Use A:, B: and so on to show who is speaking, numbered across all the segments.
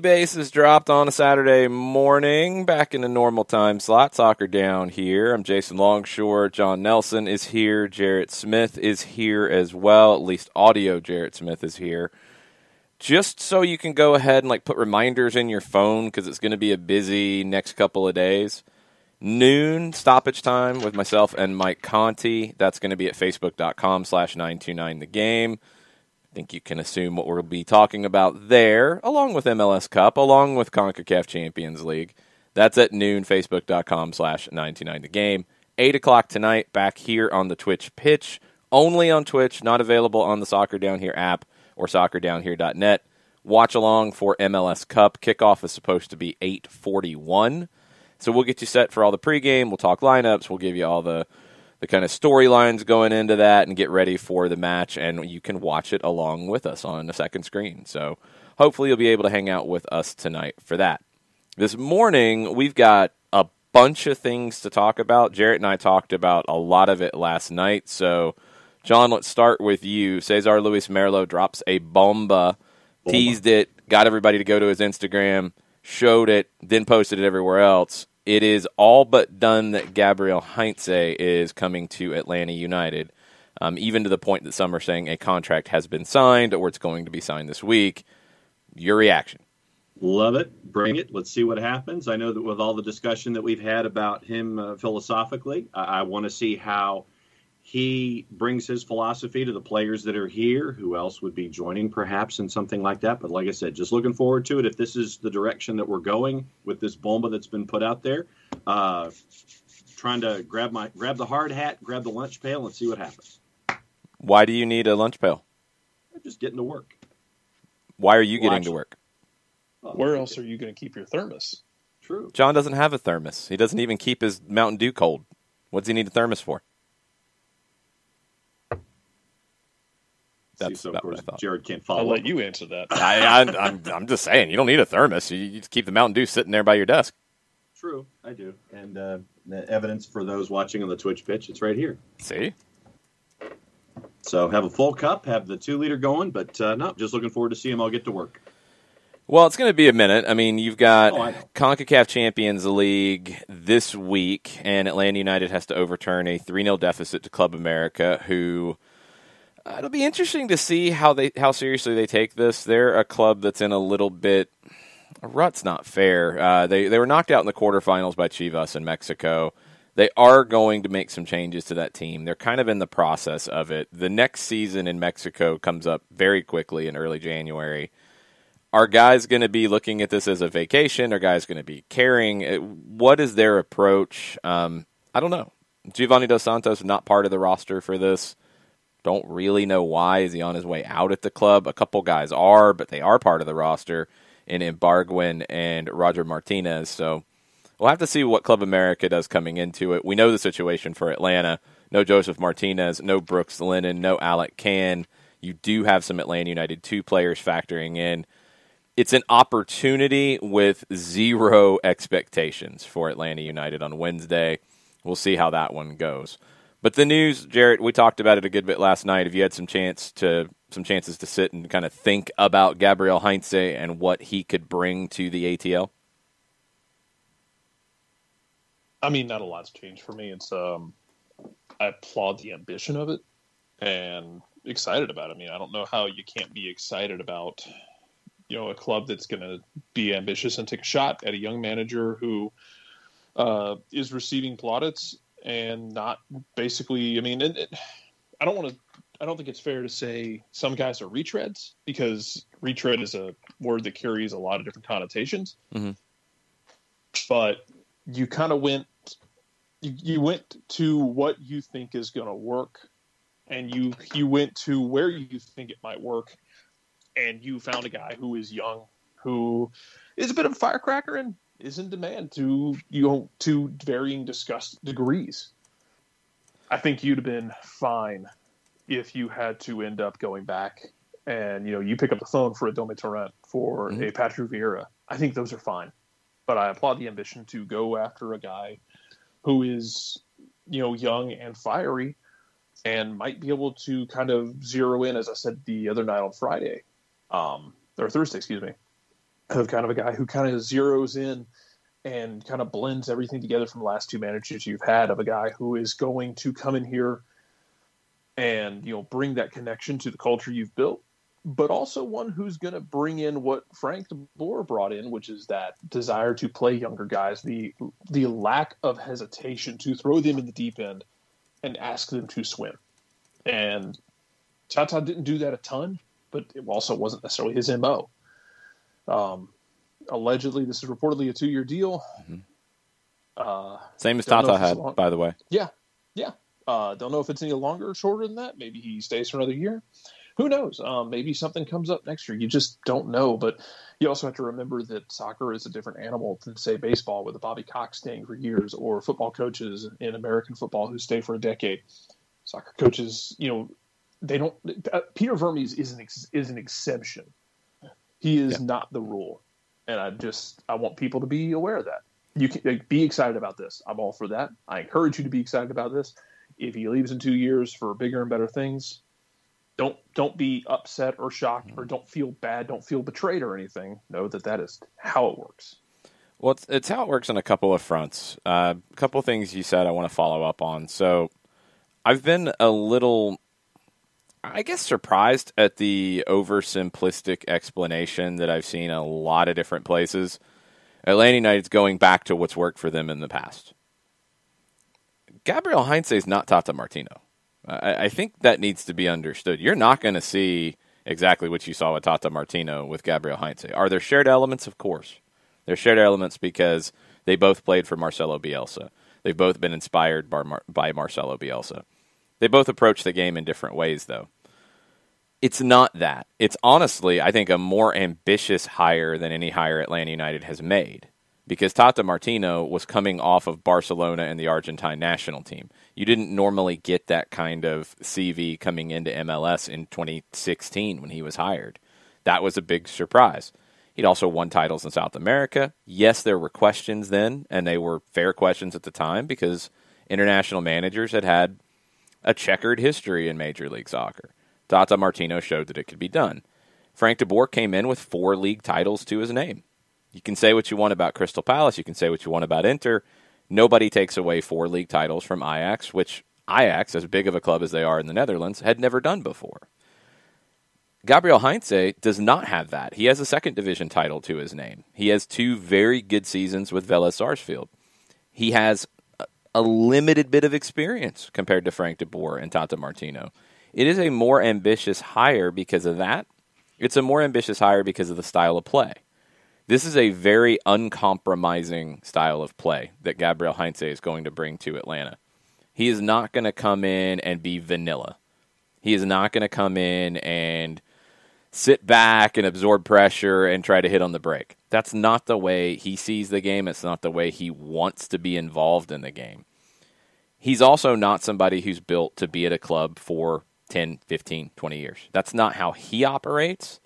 A: base is dropped on a Saturday morning, back in the normal time slot. Soccer Down here. I'm Jason Longshore. John Nelson is here. Jarrett Smith is here as well. At least audio Jarrett Smith is here. Just so you can go ahead and put reminders in your phone, because it's going to be a busy next couple of days. Noon stoppage time with myself and Mike Conti. That's going to be at facebook.com/929thegame. I think you can assume what we'll be talking about there, along with MLS Cup, along with CONCACAF Champions League. That's at noon, facebook.com/929thegame. 8 o'clock tonight, back here on the Twitch pitch. Only on Twitch, not available on the Soccer Down Here app or soccerdownhere.net. Watch along for MLS Cup. Kickoff is supposed to be 8:41. So we'll get you set for all the pregame. We'll talk lineups. We'll give you all the kind of storylines going into that and get ready for the match, and you can watch it along with us on the second screen. So hopefully you'll be able to hang out with us tonight for that. This morning, we've got a bunch of things to talk about. Jarrett and I talked about a lot of it last night. So, John, let's start with you. Cesar Luis Merlo drops a bomba, teased it, got everybody to go to his Instagram, showed it, then posted it everywhere else. It is all but done that Gabriel Heinze is coming to Atlanta United, even to the point that some are saying a contract has been signed or it's going to be signed this week. Your reaction?
B: Love it. Bring it. Let's see what happens. I know that with all the discussion that we've had about him philosophically, I want to see how he brings his philosophy to the players that are here. Who else would be joining perhaps in something like that? But like I said, just looking forward to it. If this is the direction that we're going with this bomba that's been put out there, trying to grab the hard hat, grab the lunch pail, and see what happens.
A: Why do you need a lunch pail?
B: I'm just getting to work.
A: Why are you getting to work?
C: Where else are you going to keep your thermos?
B: True.
A: John doesn't have a thermos. He doesn't even keep his Mountain Dew cold. What does he need a thermos for? That's about what I thought.
B: Jared can't follow.
C: I'll let you answer that.
A: I'm just saying, you don't need a thermos. You just keep the Mountain Dew sitting there by your desk.
B: True, I do. And the evidence for those watching on the Twitch pitch, it's right here.
A: See?
B: So have a full cup, have the 2-liter going, but no, just looking forward to seeing them all get to work.
A: Well, it's going to be a minute. I mean, you've got CONCACAF Champions League this week, and Atlanta United has to overturn a 3-0 deficit to Club America, who... it'll be interesting to see how seriously they take this. They're a club that's in a little bit a rut's not fair. They were knocked out in the quarterfinals by Chivas in Mexico. They are going to make some changes to that team. They're kind of in the process of it. The next season in Mexico comes up very quickly in early January. Are guys going to be looking at this as a vacation? Are guys going to be caring? What is their approach? I don't know. Giovanni Dos Santos not part of the roster for this. Don't really know why. Is he on his way out at the club? A couple guys are, but they are part of the roster in Ibargüen and Roger Martinez. So we'll have to see what Club America does coming into it. We know the situation for Atlanta. No Joseph Martinez, no Brooks Lennon, no Alec Can. You do have some Atlanta United 2 players factoring in. It's an opportunity with zero expectations for Atlanta United on Wednesday. We'll see how that one goes. But the news, Jarrett, we talked about it a good bit last night. Have you had some chances to sit and kind of think about Gabriel Heinze and what he could bring to the ATL?
C: I mean, not a lot's changed for me. It's I applaud the ambition of it and excited about it. I mean, I don't know how you can't be excited about, a club that's going to be ambitious and take a shot at a young manager who is receiving plaudits and not basically. I mean, I don't think it's fair to say some guys are retreads, because retread is a word that carries a lot of different connotations. Mm-hmm. But you kind of went to what you think is going to work, and you went to where you think it might work, and you found a guy who is young, who is a bit of a firecracker and is in demand to varying degrees. I think you'd have been fine if you had to end up going back and you pick up the phone for a Dome Torrent, for a Patrick Vieira. I think those are fine, but I applaud the ambition to go after a guy who is young and fiery and might be able to kind of zero in, as I said the other night on Friday, or Thursday, excuse me, of kind of a guy who kind of zeroes in and kind of blends everything together from the last two managers you've had, of a guy who is going to come in here and, bring that connection to the culture you've built, but also one who's going to bring in what Frank de Boer brought in, which is that desire to play younger guys, the lack of hesitation to throw them in the deep end and ask them to swim. And Tata didn't do that a ton, but it also wasn't necessarily his MO. Allegedly, this is reportedly a 2-year deal.
A: Mm-hmm. Same as Tata had, by the way.
C: Yeah. Don't know if it's any longer or shorter than that. Maybe he stays for another year. Who knows? Maybe something comes up next year. You just don't know. But you also have to remember that soccer is a different animal than, say, baseball, with a Bobby Cox staying for years, or football coaches in American football who stay for a decade. Soccer coaches, they don't. Peter Vermes is an exception. He is not the rule, and I want people to be aware of that. You can be excited about this. I'm all for that. I encourage you to be excited about this. If he leaves in 2 years for bigger and better things, don't be upset or shocked, or don't feel bad, don't feel betrayed or anything. Know that is how it works.
A: Well, it's how it works on a couple of fronts. A couple of things you said I want to follow up on. So I've been a little, I guess, surprised at the oversimplistic explanation that I've seen a lot of different places. Atlanta United's going back to what's worked for them in the past. Gabriel Heinze is not Tata Martino. I think that needs to be understood. You're not going to see exactly what you saw with Tata Martino with Gabriel Heinze. Are there shared elements? Of course. There's shared elements because they both played for Marcelo Bielsa. They've both been inspired by Marcelo Bielsa. They both approach the game in different ways, though. It's not that. It's honestly, I think, a more ambitious hire than any hire Atlanta United has made, because Tata Martino was coming off of Barcelona and the Argentine national team. You didn't normally get that kind of CV coming into MLS in 2016 when he was hired. That was a big surprise. He'd also won titles in South America. Yes, there were questions then, and they were fair questions at the time, because international managers had a checkered history in Major League Soccer. Tata Martino showed that it could be done. Frank de Boer came in with 4 league titles to his name. You can say what you want about Crystal Palace. You can say what you want about Inter. Nobody takes away 4 league titles from Ajax, which Ajax, as big of a club as they are in the Netherlands, had never done before. Gabriel Heinze does not have that. He has a second division title to his name. He has 2 very good seasons with Vélez Sarsfield. He has a limited bit of experience compared to Frank de Boer and Tata Martino. It is a more ambitious hire because of that. It's a more ambitious hire because of the style of play. This is a very uncompromising style of play that Gabriel Heinze is going to bring to Atlanta. He is not going to come in and be vanilla. He is not going to come in and sit back and absorb pressure and try to hit on the brake. That's not the way he sees the game. It's not the way he wants to be involved in the game. He's also not somebody who's built to be at a club for 10, 15, 20 years. That's not how he operates.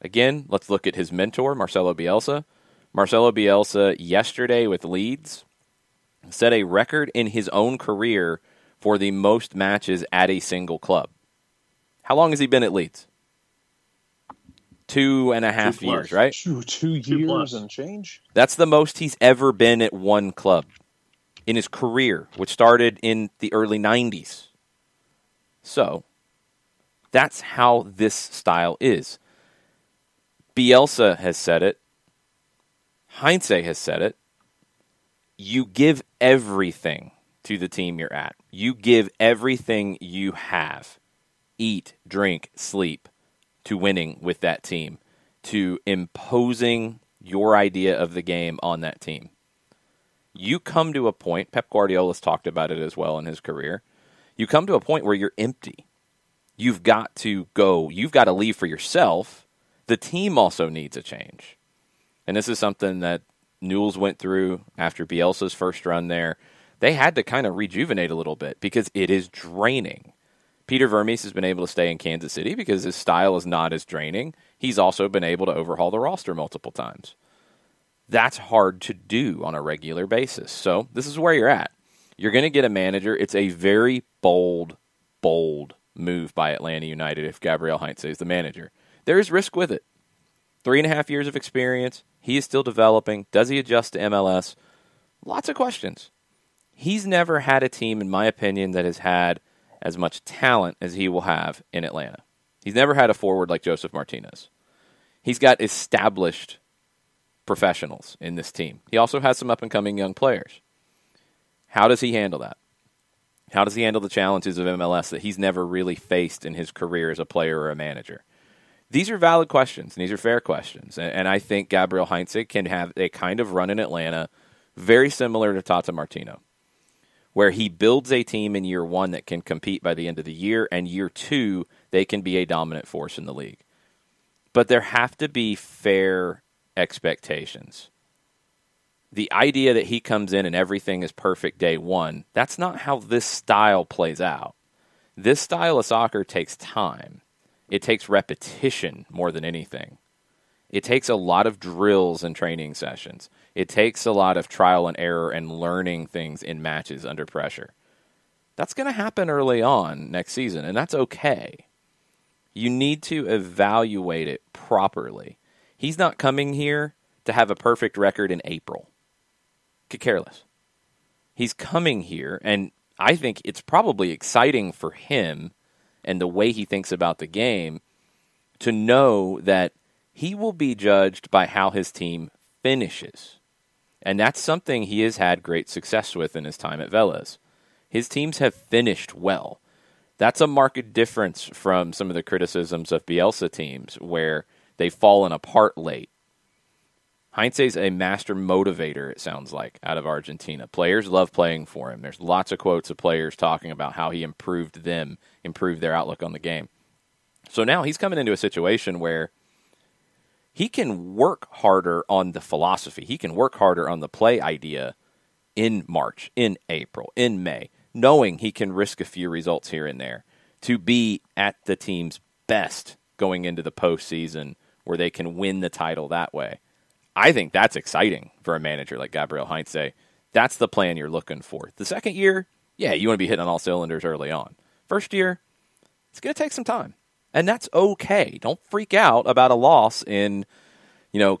A: Again, let's look at his mentor, Marcelo Bielsa. Marcelo Bielsa, yesterday with Leeds, set a record in his own career for the most matches at a single club. How long has he been at Leeds? 2.5 years, right?
C: 2 years and change?
A: That's the most he's ever been at one club in his career, which started in the early 90s. So, that's how this style is. Bielsa has said it. Heinze has said it. You give everything to the team you're at. You give everything you have. Eat, drink, sleep, to winning with that team, to imposing your idea of the game on that team. You come to a point, Pep Guardiola's talked about it as well in his career, you come to a point where you're empty. You've got to go. You've got to leave for yourself. The team also needs a change. And this is something that Newell's went through after Bielsa's first run there. They had to kind of rejuvenate a little bit because it is draining. Peter Vermes has been able to stay in Kansas City because his style is not as draining. He's also been able to overhaul the roster multiple times. That's hard to do on a regular basis. So this is where you're at. You're going to get a manager. It's a very bold move by Atlanta United if Gabriel Heinze is the manager. There is risk with it. 3.5 years of experience. He is still developing. Does he adjust to MLS? Lots of questions. He's never had a team, in my opinion, that has had as much talent as he will have in Atlanta. He's never had a forward like Joseph Martinez. He's got established professionals in this team. He also has some up-and-coming young players. How does he handle that? How does he handle the challenges of MLS that he's never really faced in his career as a player or a manager? These are valid questions, and these are fair questions. And I think Gabriel Heinze can have a kind of run in Atlanta very similar to Tata Martino, where he builds a team in year one that can compete by the end of the year, and year two, they can be a dominant force in the league. But there have to be fair expectations. The idea that he comes in and everything is perfect day one, that's not how this style plays out. This style of soccer takes time. It takes repetition more than anything. It takes a lot of drills and training sessions. It takes a lot of trial and error and learning things in matches under pressure. That's going to happen early on next season, and that's okay. You need to evaluate it properly. He's not coming here to have a perfect record in April. Could care less. He's coming here, and I think it's probably exciting for him and the way he thinks about the game to know that he will be judged by how his team finishes. And that's something he has had great success with in his time at Vélez. His teams have finished well. That's a marked difference from some of the criticisms of Bielsa teams where they've fallen apart late. Heinze's a master motivator, it sounds like, out of Argentina. Players love playing for him. There's lots of quotes of players talking about how he improved their outlook on the game. So now he's coming into a situation where he can work harder on the philosophy. He can work harder on the play idea in March, in April, in May, knowing he can risk a few results here and there to be at the team's best going into the postseason where they can win the title that way. I think that's exciting for a manager like Gabriel Heinze. That's the plan you're looking for. The second year, yeah, you want to be hitting on all cylinders early on. First year, it's going to take some time. And that's okay. Don't freak out about a loss in,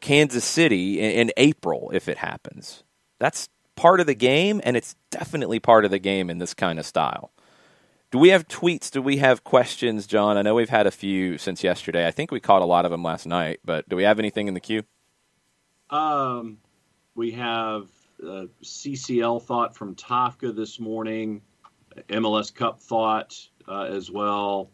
A: Kansas City in April if it happens. That's part of the game, and it's definitely part of the game in this kind of style. Do we have tweets? Do we have questions, John? I know we've had a few since yesterday. I think we caught a lot of them last night, but do we have anything in the queue?
B: We have CCL thought from Tafka this morning, MLS Cup thought as well.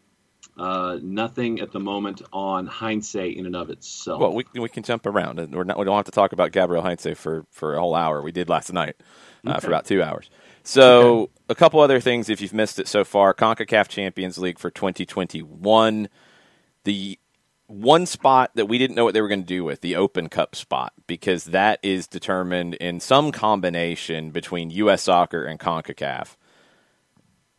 B: Nothing at the moment on Heinze in and of itself.
A: Well, we can jump around. We don't have to talk about Gabriel Heinze for a whole hour. We did last night for about 2 hours. So A couple other things if you've missed it so far. CONCACAF Champions League for 2021. The one spot that we didn't know what they were going to do with, the Open Cup spot, because that is determined in some combination between U.S. Soccer and CONCACAF.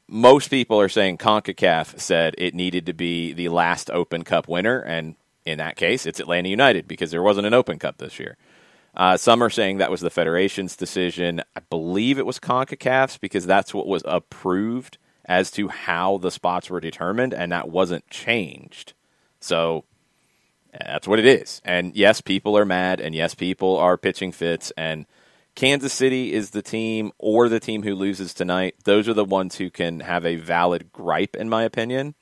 A: Most people are saying CONCACAF said it needed to be the last Open Cup winner, and in that case, it's Atlanta United because there wasn't an Open Cup this year. Some are saying that was the Federation's decision. I believe it was CONCACAF's because that's what was approved as to how the spots were determined, and that wasn't changed. So that's what it is. And yes, people are mad, and yes, people are pitching fits, and Kansas City is the team or the team who loses tonight. Those are the ones who can have a valid gripe, in my opinion.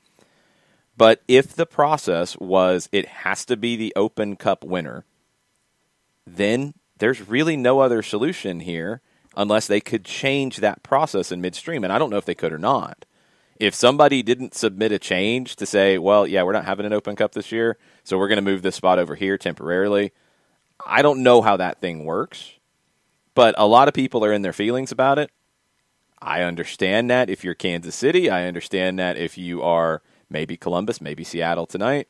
A: But if the process was it has to be the Open Cup winner, then there's really no other solution here unless they could change that process in midstream. And I don't know if they could or not. If somebody didn't submit a change to say, well, yeah, we're not having an Open Cup this year, so we're going to move this spot over here temporarily, I don't know how that thing works. But a lot of people are in their feelings about it. I understand that if you're Kansas City. I understand that if you are maybe Columbus, maybe Seattle tonight.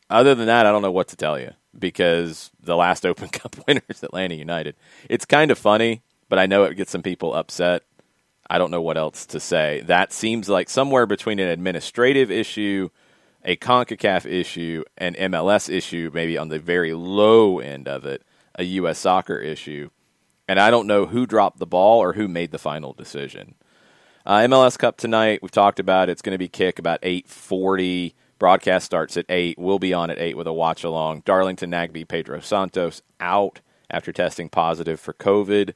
A: Other than that, I don't know what to tell you because the last Open Cup winner is Atlanta United. It's kind of funny, but I know it gets some people upset. I don't know what else to say. That seems like somewhere between an administrative issue, a CONCACAF issue, an MLS issue, maybe on the very low end of it, a U.S. soccer issue. And I don't know who dropped the ball or who made the final decision. MLS Cup tonight, we've talked about it. It's going to be kick about 8:40. Broadcast starts at 8. We'll be on at 8 with a watch-along. Darlington Nagbe, Pedro Santos out after testing positive for COVID.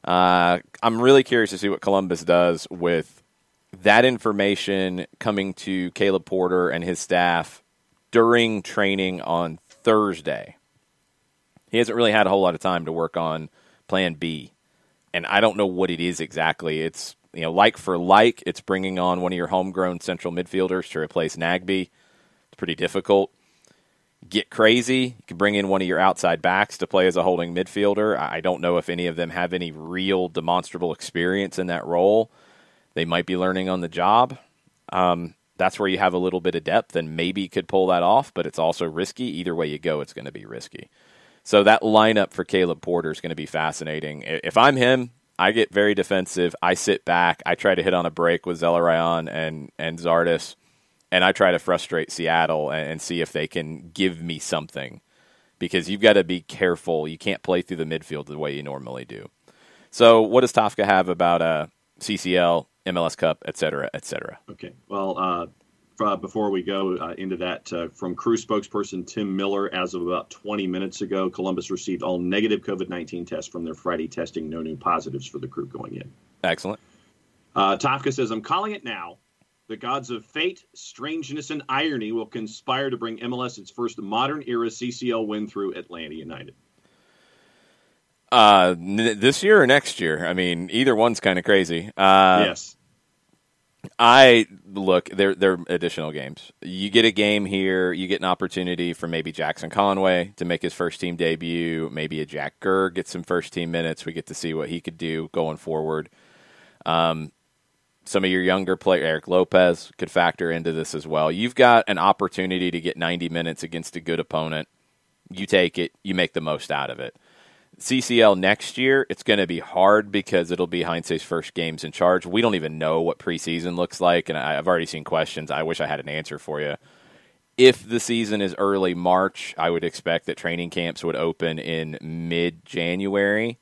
A: I'm really curious to see what Columbus does with that information coming to Caleb Porter and his staff during training on Thursday. He hasn't really had a whole lot of time to work on Plan B, and I don't know what it is exactly. It's like for like, it's bringing on one of your homegrown central midfielders to replace Nagbe. It's pretty difficult. Get crazy, you can bring in one of your outside backs to play as a holding midfielder. I don't know if any of them have any real demonstrable experience in that role. They might be learning on the job. That's where you have a little bit of depth and maybe could pull that off, but it's also risky. Either way you go, it's going to be risky. So that lineup for Caleb Porter is going to be fascinating. If I'm him, I get very defensive. I sit back. I try to hit on a break with Zelarayan and Zardes, and I try to frustrate Seattle and see if they can give me something, because you've got to be careful. You can't play through the midfield the way you normally do. So what does Tafka have about CCL, MLS Cup, et cetera, et cetera?
B: Okay. Well, before we go into that, from crew spokesperson Tim Miller, as of about 20 minutes ago, Columbus received all negative COVID-19 tests from their Friday testing. No new positives for the crew going in.
A: Excellent.
B: Tafka says, I'm calling it now. The gods of fate, strangeness, and irony will conspire to bring MLS its first modern-era CCL win through Atlanta United.
A: This year or next year? I mean, either one's kind of crazy.
B: Yes.
A: They're additional games. You get a game here, you get an opportunity for maybe Jackson Conway to make his first team debut, maybe a Jack Gurr gets some first team minutes. We get to see what he could do going forward. Some of your younger players, Eric Lopez, could factor into this as well. You've got an opportunity to get 90 minutes against a good opponent. You take it, you make the most out of it. CCL next year, it's going to be hard because it'll be Heinze's first games in charge. We don't even know what preseason looks like, and I've already seen questions. I wish I had an answer for you. If the season is early March, I would expect that training camps would open in mid-January.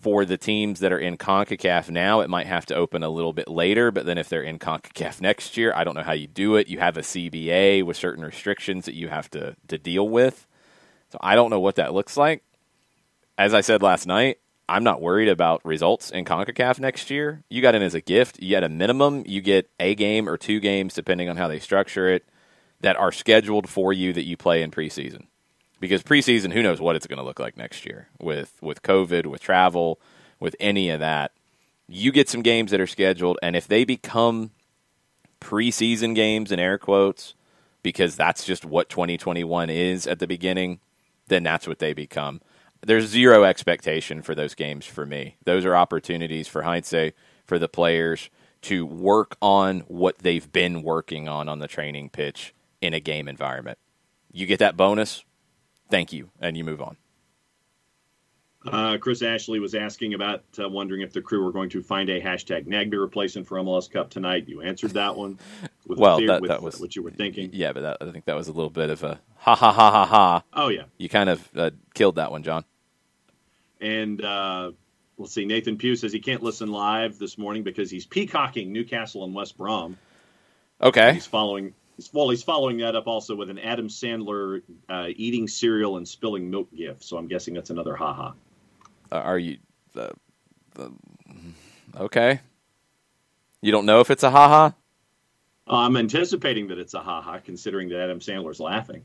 A: For the teams that are in CONCACAF now, it might have to open a little bit later, but then if they're in CONCACAF next year, I don't know how you do it. You have a CBA with certain restrictions that you have to deal with. So I don't know what that looks like. As I said last night, I'm not worried about results in CONCACAF next year. You got in as a gift. You at a minimum, you get a game or two games, depending on how they structure it, that are scheduled for you that you play in preseason. Because preseason, who knows what it's going to look like next year with COVID, with travel, with any of that. You get some games that are scheduled, and if they become preseason games, in air quotes, because that's just what 2021 is at the beginning, then that's what they become. There's zero expectation for those games for me. Those are opportunities for Heinze, for the players, to work on what they've been working on the training pitch in a game environment. You get that bonus, thank you, and you move on.
B: Chris Ashley was asking about wondering if the crew were going to find a hashtag Nagbe replacement for MLS Cup tonight. You answered that one. That was what you were thinking.
A: Yeah, but I think that was a little bit of a ha ha ha ha ha.
B: Oh yeah,
A: you kind of killed that one, John.
B: And we'll see. Nathan Pugh says he can't listen live this morning because he's peacocking Newcastle and West Brom.
A: Okay,
B: he's following that up also with an Adam Sandler eating cereal and spilling milk gif. So I'm guessing that's another ha ha.
A: Are you okay? You don't know if it's a ha ha?
B: I'm anticipating that it's a ha ha, considering that Adam Sandler's laughing.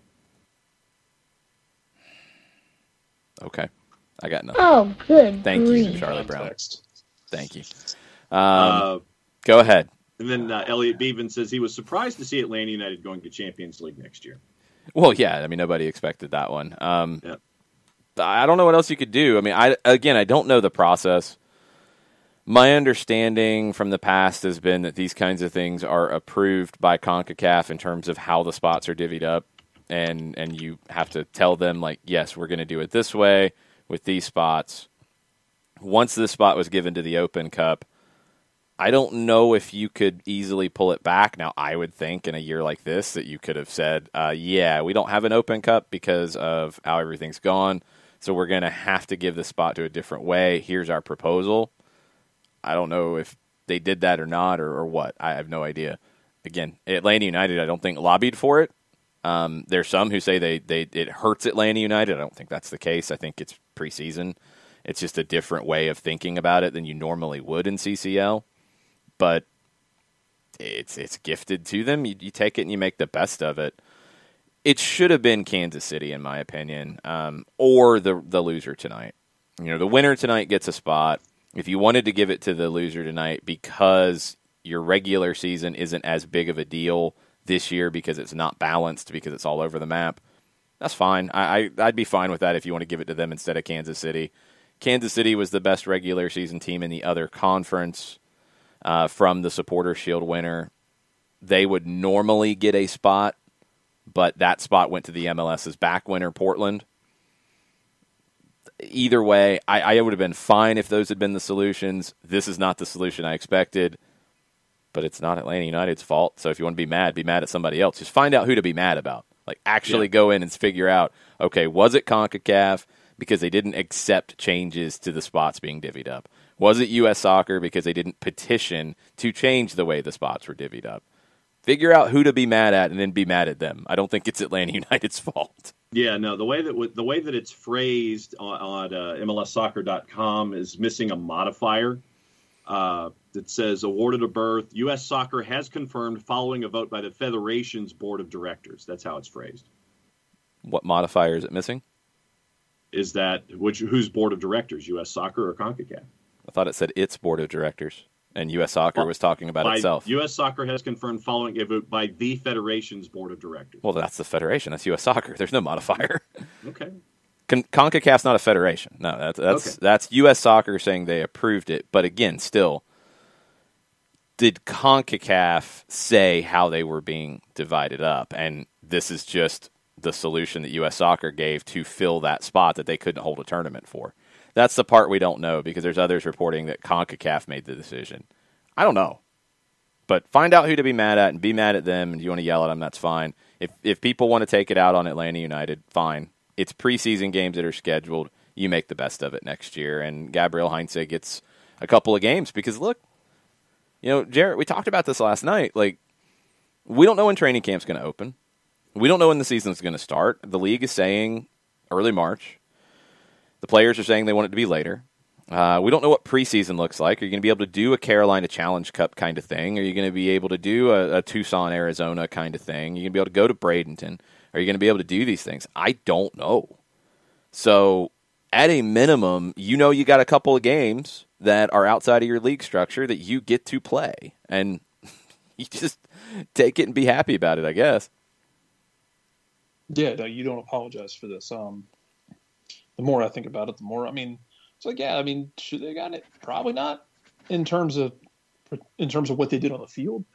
A: Okay, I got nothing.
D: Oh, good.
A: Thank you, Charlie Brown. Thank you. Go ahead.
B: And then Elliot Bevan says he was surprised to see Atlanta United going to Champions League next year.
A: Well, yeah, I mean, nobody expected that one.
B: Yeah.
A: I don't know what else you could do. I mean, I don't know the process. My understanding from the past has been that these kinds of things are approved by CONCACAF in terms of how the spots are divvied up, and you have to tell them, like, yes, we're going to do it this way with these spots. Once this spot was given to the Open Cup, I don't know if you could easily pull it back. Now, I would think in a year like this that you could have said, yeah, we don't have an Open Cup because of how everything's gone, so we're going to have to give the spot to a different way. Here's our proposal. I don't know if they did that or not or what. I have no idea. again, Atlanta United, I don't think lobbied for it. There's some who say it hurts Atlanta United. I don't think that's the case. I think it's preseason. It's just a different way of thinking about it than you normally would in CCL. But it's gifted to them. You take it and you make the best of it. It should have been Kansas City, in my opinion, or the loser tonight. The winner tonight gets a spot. If you wanted to give it to the loser tonight because your regular season isn't as big of a deal this year because it's not balanced, because it's all over the map, that's fine. I'd be fine with that if you want to give it to them instead of Kansas City. Kansas City was the best regular season team in the other conference from the Supporters' Shield winner. They would normally get a spot, but that spot went to the MLS's back winner, Portland. Either way, I would have been fine if those had been the solutions. This is not the solution I expected, but it's not Atlanta United's fault. So if you want to be mad at somebody else. Just find out who to be mad about. Like, actually go in and figure out, okay, was it CONCACAF because they didn't accept changes to the spots being divvied up? Was it U.S. Soccer because they didn't petition to change the way the spots were divvied up? Figure out who to be mad at and then be mad at them. I don't think it's Atlanta United's fault.
B: Yeah, no, the way that it's phrased on MLSsoccer.com is missing a modifier that says awarded a berth. U.S. Soccer has confirmed following a vote by the Federation's Board of Directors. That's how it's phrased.
A: What modifier is it missing?
B: Is that whose Board of Directors, U.S. Soccer or CONCACAF?
A: I thought it said its Board of Directors. And U.S. Soccer was talking about itself.
B: U.S. Soccer has confirmed following a vote by the Federation's Board of Directors.
A: Well, that's the Federation. That's U.S. Soccer. There's no modifier.
B: Okay.
A: CONCACAF's not a federation. No, that's U.S. Soccer saying they approved it. But again, still, did CONCACAF say how they were being divided up? And this is just the solution that U.S. Soccer gave to fill that spot that they couldn't hold a tournament for. That's the part we don't know because there's others reporting that CONCACAF made the decision. I don't know. But find out who to be mad at and be mad at them, and if you want to yell at them, that's fine. If people want to take it out on Atlanta United, fine. It's preseason games that are scheduled. You make the best of it next year, and Gabriel Heinze gets a couple of games because, look, Jarrett, we talked about this last night. Like, we don't know when training camp's going to open. We don't know when the season's going to start. The league is saying early March. The players are saying they want it to be later. We don't know what preseason looks like. Are you going to be able to do a Carolina Challenge Cup kind of thing? Are you going to be able to do a Tucson, Arizona kind of thing? Are you going to be able to go to Bradenton? Are you going to be able to do these things? I don't know. So at a minimum, you got a couple of games that are outside of your league structure that you get to play. And you just take it and be happy about it, I guess.
C: Yeah, no, you don't apologize for this. The more I think about it, the more, it's like, yeah, should they have gotten it? Probably not in terms of what they did on the field.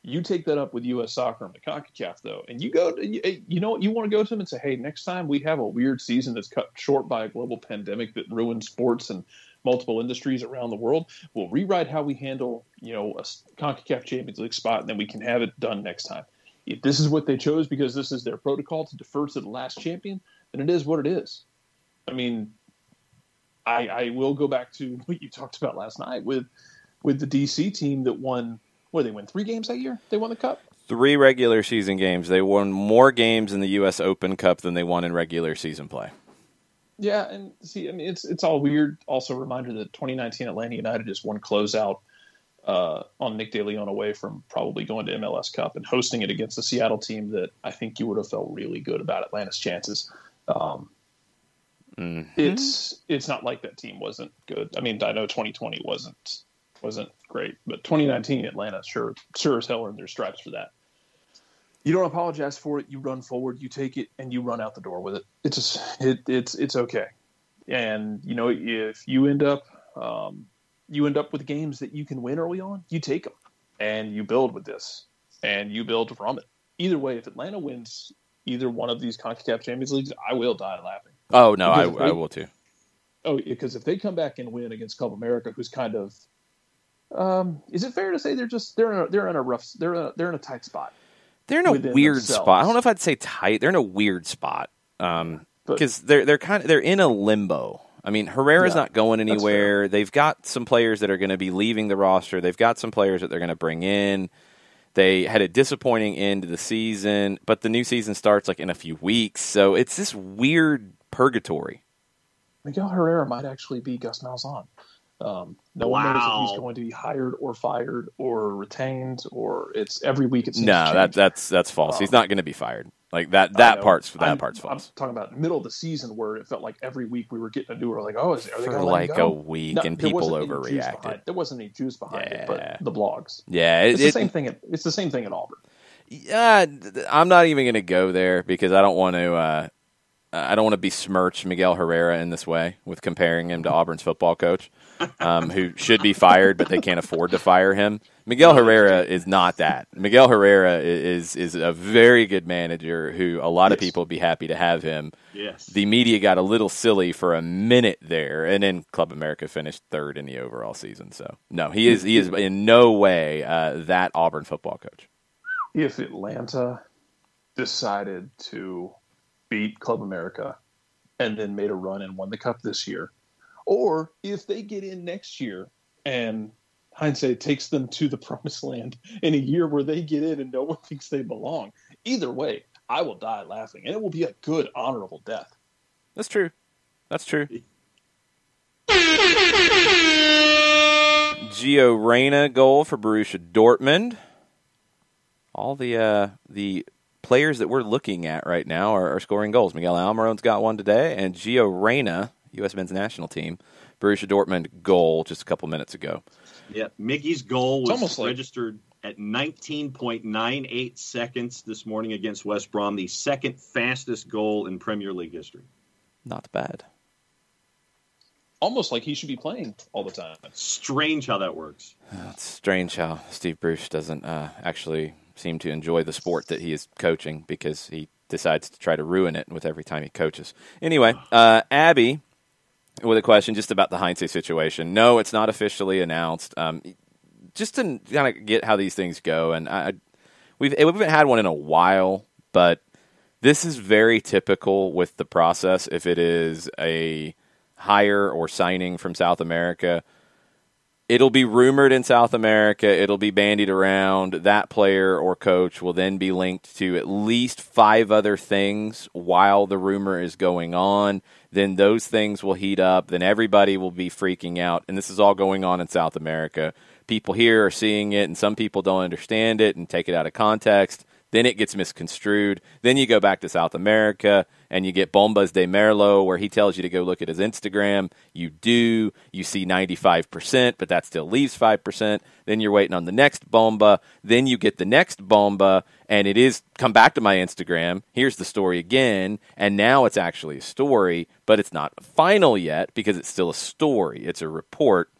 C: You take that up with U.S. Soccer and the CONCACAF, though, and you go, you want to go to them and say, hey, next time we have a weird season that's cut short by a global pandemic that ruins sports and multiple industries around the world, we'll rewrite how we handle, a CONCACAF Champions League spot, and then we can have it done next time. If this is what they chose because this is their protocol to defer to the last champion, then it is what it is. I will go back to what you talked about last night with the DC team that won. What, they win 3 games that year? They won the Cup?
A: 3 regular season games. They won more games in the U.S. Open Cup than they won in regular season play.
C: Yeah, and see, it's all weird. Also, a reminder that 2019 Atlanta United just won closeout on Nick DeLeon away from probably going to MLS Cup and hosting it against the Seattle team that I think you would have felt really good about Atlanta's chances. It's not like that team wasn't good. I know 2020 wasn't great, but 2019 Atlanta sure as hell earned their stripes for that. You don't apologize for it. You run forward, you take it, and you run out the door with it. It's okay. And if you end up with games that you can win early on, you take them and you build with this and you build from it. Either way, if Atlanta wins either one of these CONCACAF Champions Leagues, I will die laughing.
A: Oh no, I will too.
C: Oh, because if they come back and win against Club America, who's kind of, is it fair to say they're in a tight spot?
A: They're in a weird spot. I don't know if I'd say tight. They're in a weird spot because they're in a limbo. Herrera's not going anywhere. They've got some players that are going to be leaving the roster. They've got some players that they're going to bring in. They had a disappointing end to the season, but the new season starts like in a few weeks. So it's this weird purgatory.
C: Miguel Herrera might actually be Gus Malzahn. No one knows if he's going to be hired or fired or retained, or it's every week it seems to change.
A: That's false. He's not going to be fired. Like that part's false.
C: I'm talking about middle of the season where it felt like every week we were getting a new. We're like, are they going to
A: like
C: go?
A: a week, and people overreacted.
C: There wasn't any juice behind it, but the blogs.
A: Yeah,
C: it's the same thing. It's the same thing at Auburn.
A: Yeah, I'm not even going to go there because I don't want to. I don't want to besmirch Miguel Herrera in this way with comparing him to Auburn's football coach, who should be fired, but they can't afford to fire him. Miguel Herrera is not that. Miguel Herrera is a very good manager who a lot of people would be happy to have him.
B: Yes.
A: The media got a little silly for a minute there, and then Club America finished third in the overall season. So, no, he is in no way that Auburn football coach.
C: If Atlanta decided to beat Club America and then made a run and won the Cup this year, or if they get in next year and Heinze takes them to the promised land in a year where they get in and no one thinks they belong, either way, I will die laughing, and it will be a good, honorable death.
A: That's true. Gio Reyna goal for Borussia Dortmund. All the players that we're looking at right now are scoring goals. Miguel Almiron's got one today, and Gio Reyna, U.S. men's national team, Borussia Dortmund goal just a couple minutes ago.
B: Yeah, Mickey's goal was registered at 19.98 seconds this morning against West Brom, the second fastest goal in Premier League history.
A: Not bad.
C: Almost like he should be playing all the time.
B: Strange how that works.
A: It's strange how Steve Bruce doesn't actually seem to enjoy the sport that he is coaching because he decides to try to ruin it with every time he coaches. Anyway, Abby with a question just about the Heinze situation. No, it's not officially announced. Just to kind of get how these things go, and we haven't had one in a while, but this is very typical with the process. If it is a hire or signing from South America, it'll be rumored in South America. It'll be bandied around. That player or coach will then be linked to at least 5 other things while the rumor is going on. Then those things will heat up. Then everybody will be freaking out. And this is all going on in South America. People here are seeing it, and some people don't understand it and take it out of context. Then it gets misconstrued. Then you go back to South America, and you get Bombas de Merlo, where he tells you to go look at his Instagram. You do. You see 95%, but that still leaves 5%. Then you're waiting on the next Bomba. Then you get the next Bomba, and it is, come back to my Instagram. Here's the story again. And now it's actually a story, but it's not final yet because it's still a story. It's a report.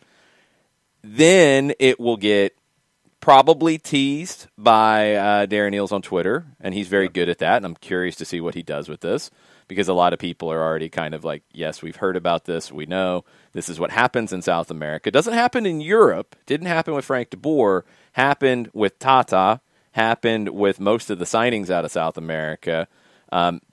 A: Then it will get probably teased by Darren Eales on Twitter, and he's very good at that, and I'm curious to see what he does with this, because a lot of people are already kind of like, yes, we've heard about this, we know, this is what happens in South America. It doesn't happen in Europe, didn't happen with Frank de Boer, happened with Tata, happened with most of the signings out of South America.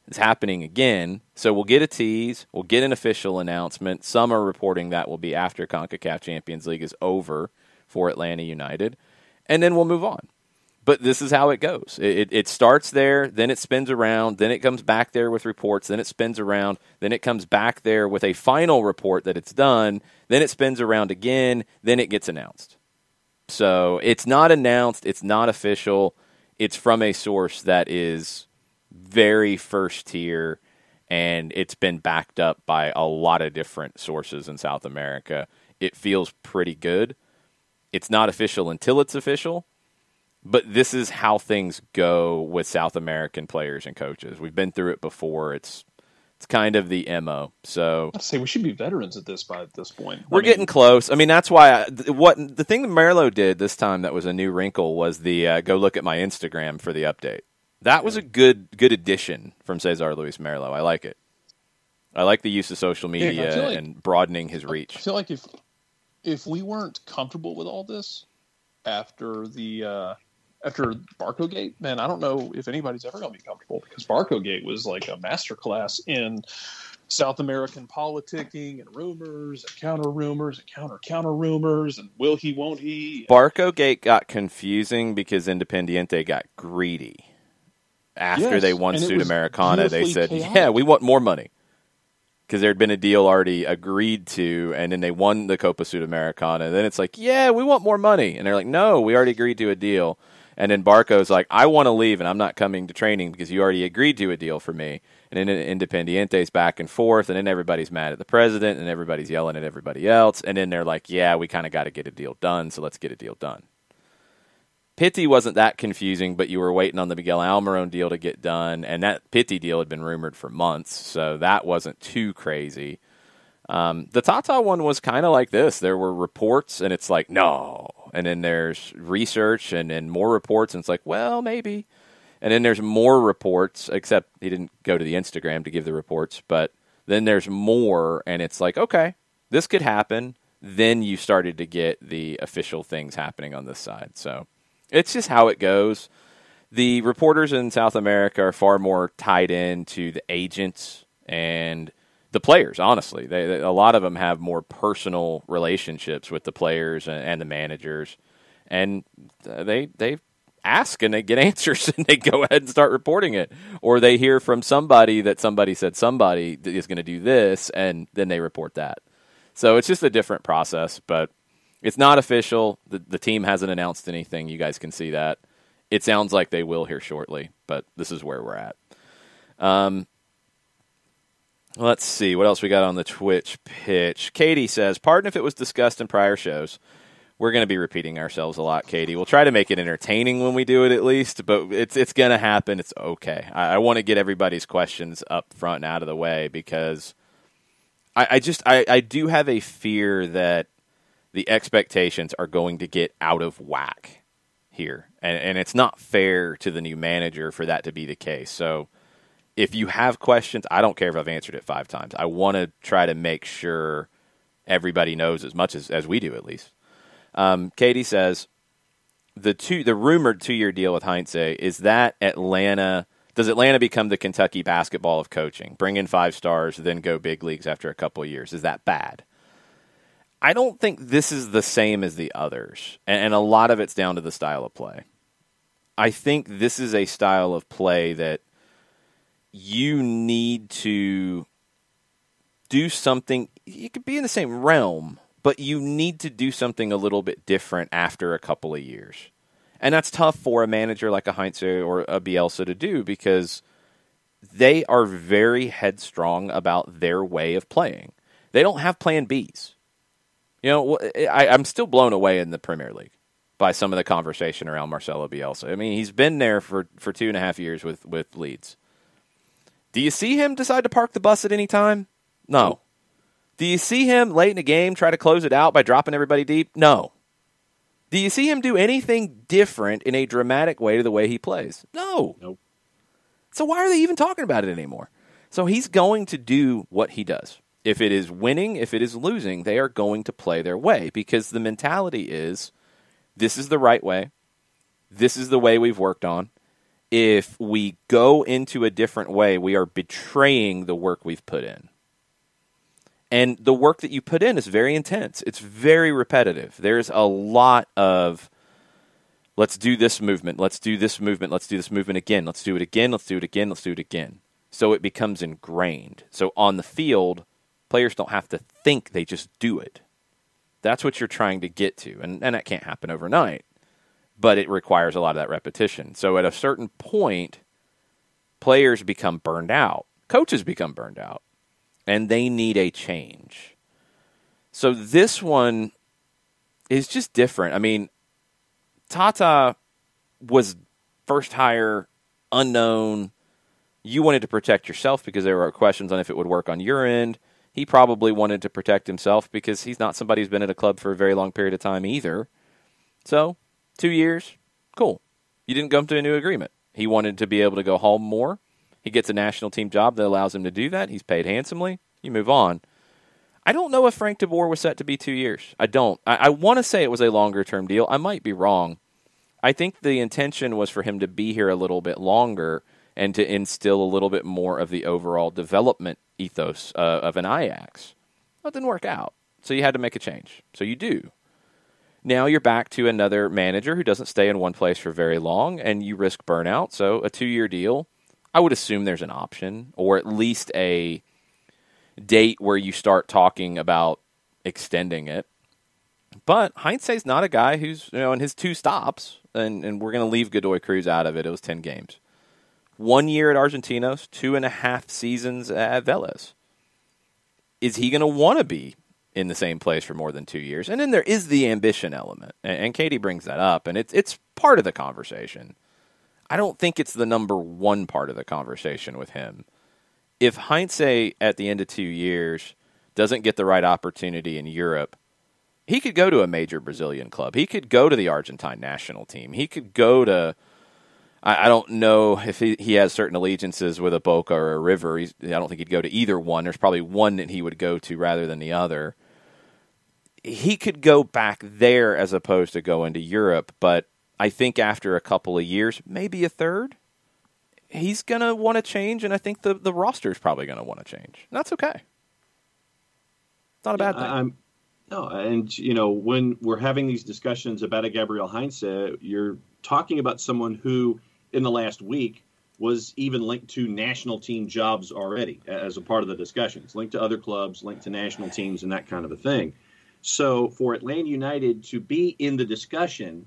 A: It's happening again, so we'll get a tease, we'll get an official announcement. Some are reporting that will be after CONCACAF Champions League is over for Atlanta United. And then we'll move on. But this is how it goes. It starts there, then it spins around, then it comes back there with reports, then it spins around, then it comes back there with a final report that it's done, then it spins around again, then it gets announced. So it's not announced, it's not official, it's from a source that is very first tier, and it's been backed up by a lot of different sources in South America. It feels pretty good. It's not official until it's official, but this is how things go with South American players and coaches. We've been through it before. It's kind of the MO. So
C: I'd say we should be veterans at this point.
A: We're getting close. I mean, that's why the thing that Merlo did this time that was a new wrinkle was the go look at my Instagram for the update. That was a good addition from Cesar Luis Merlo. I like it. I like the use of social media and broadening his reach.
C: I feel like if we weren't comfortable with all this after Barcogate, man, I don't know if anybody's ever going to be comfortable, because Barcogate was like a masterclass in South American politicking and rumors and counter rumors and counter rumors and will he, won't he?
A: Barco Gate got confusing because Independiente got greedy. After they won Sudamericana, they said, yeah, we want more money. Because there had been a deal already agreed to, and then they won the Copa Sudamericana. And then it's like, yeah, we want more money. And they're like, no, we already agreed to a deal. And then Barco's like, I want to leave, and I'm not coming to training because you already agreed to a deal for me. And then Independiente's back and forth, and then everybody's mad at the president, and everybody's yelling at everybody else. And then they're like, yeah, we kind of got to get a deal done, so let's get a deal done. Pitti wasn't that confusing, but you were waiting on the Miguel Almiron deal to get done, and that Pitti deal had been rumored for months, so that wasn't too crazy. The Tata one was kind of like this. There were reports, and it's like, no. And then there's research and more reports, and it's like, well, maybe. And then there's more reports, except he didn't go to the Instagram to give the reports, but then there's more, and it's like, okay, this could happen. Then you started to get the official things happening on this side, so it's just how it goes. The reporters in South America are far more tied in to the agents and the players, honestly. A lot of them have more personal relationships with the players and the managers. And they ask and they get answers and they go ahead and start reporting it. Or they hear from somebody that somebody said somebody is going to do this, and then they report that. So it's just a different process, but it's not official. The team hasn't announced anything. You guys can see that. It sounds like they will here shortly, but this is where we're at. Let's see. What else we got on the Twitch pitch? Katie says, pardon if it was discussed in prior shows. We're going to be repeating ourselves a lot, Katie. We'll try to make it entertaining when we do it at least, but it's going to happen. It's okay. I want to get everybody's questions up front and out of the way because I do have a fear that the expectations are going to get out of whack here. And it's not fair to the new manager for that to be the case. So if you have questions, I don't care if I've answered it 5 times. I want to try to make sure everybody knows as much as we do, at least. Katie says, the rumored 2-year deal with Heinze, is that Atlanta... Does Atlanta become the Kentucky basketball of coaching? Bring in 5 stars, then go big leagues after a couple of years. Is that bad? I don't think this is the same as the others, and a lot of it's down to the style of play. I think this is a style of play that you need to do something. You could be in the same realm, but you need to do something a little bit different after a couple of years. And that's tough for a manager like a Heinze or a Bielsa to do because they are very headstrong about their way of playing. They don't have plan Bs. You know, I'm still blown away in the Premier League by some of the conversation around Marcelo Bielsa. I mean, he's been there for 2.5 years with Leeds. Do you see him decide to park the bus at any time? No. Do you see him late in the game try to close it out by dropping everybody deep? No. Do you see him do anything different in a dramatic way to the way he plays? No.
B: Nope.
A: So why are they even talking about it anymore? So he's going to do what he does. If it is winning, if it is losing, they are going to play their way because the mentality is this is the right way. This is the way we've worked on. If we go into a different way, we are betraying the work we've put in. And the work that you put in is very intense. It's very repetitive. There's a lot of, let's do this movement, let's do this movement, let's do this movement again, let's do it again, let's do it again, let's do it again. So it becomes ingrained. So on the field, players don't have to think, they just do it. That's what you're trying to get to. And that can't happen overnight. But it requires a lot of that repetition. So at a certain point, players become burned out. Coaches become burned out. And they need a change. So this one is just different. I mean, Tata was first hire, unknown. You wanted to protect yourself because there were questions on if it would work on your end. He probably wanted to protect himself because he's not somebody who's been at a club for a very long period of time either. So, 2 years, cool. You didn't come to a new agreement. He wanted to be able to go home more. He gets a national team job that allows him to do that. He's paid handsomely. You move on. I don't know if Frank de Boer was set to be 2 years. I don't. I want to say it was a longer-term deal. I might be wrong. I think the intention was for him to be here a little bit longer and to instill a little bit more of the overall development ethos of an Ajax. That didn't work out, so you had to make a change. So you do. Now you're back to another manager who doesn't stay in one place for very long, and you risk burnout. So a 2-year deal, I would assume there's an option, or at least a date where you start talking about extending it. But Heinze's not a guy who's, in his 2 stops, and we're going to leave Godoy Cruz out of it. It was 10 games. 1 year at Argentinos, 2.5 seasons at Vélez. Is he going to want to be in the same place for more than 2 years? And then there is the ambition element, and Katie brings that up, and it's part of the conversation. I don't think it's the number one part of the conversation with him. If Heinze at the end of 2 years doesn't get the right opportunity in Europe, he could go to a major Brazilian club. He could go to the Argentine national team. He could go to, I don't know if he has certain allegiances with a Boca or a River. I don't think he'd go to either one. There's probably one that he would go to rather than the other. He could go back there as opposed to going to Europe, but I think after a couple of years, maybe a third, he's going to want to change, and I think the roster is probably going to want to change. And that's okay. It's not a bad thing.
B: No, and, when we're having these discussions about a Gabriel Heinze, you're talking about someone who, in the last week, was even linked to national team jobs already as a part of the discussions, linked to other clubs, linked to national teams, and that kind of a thing. So for Atlanta United to be in the discussion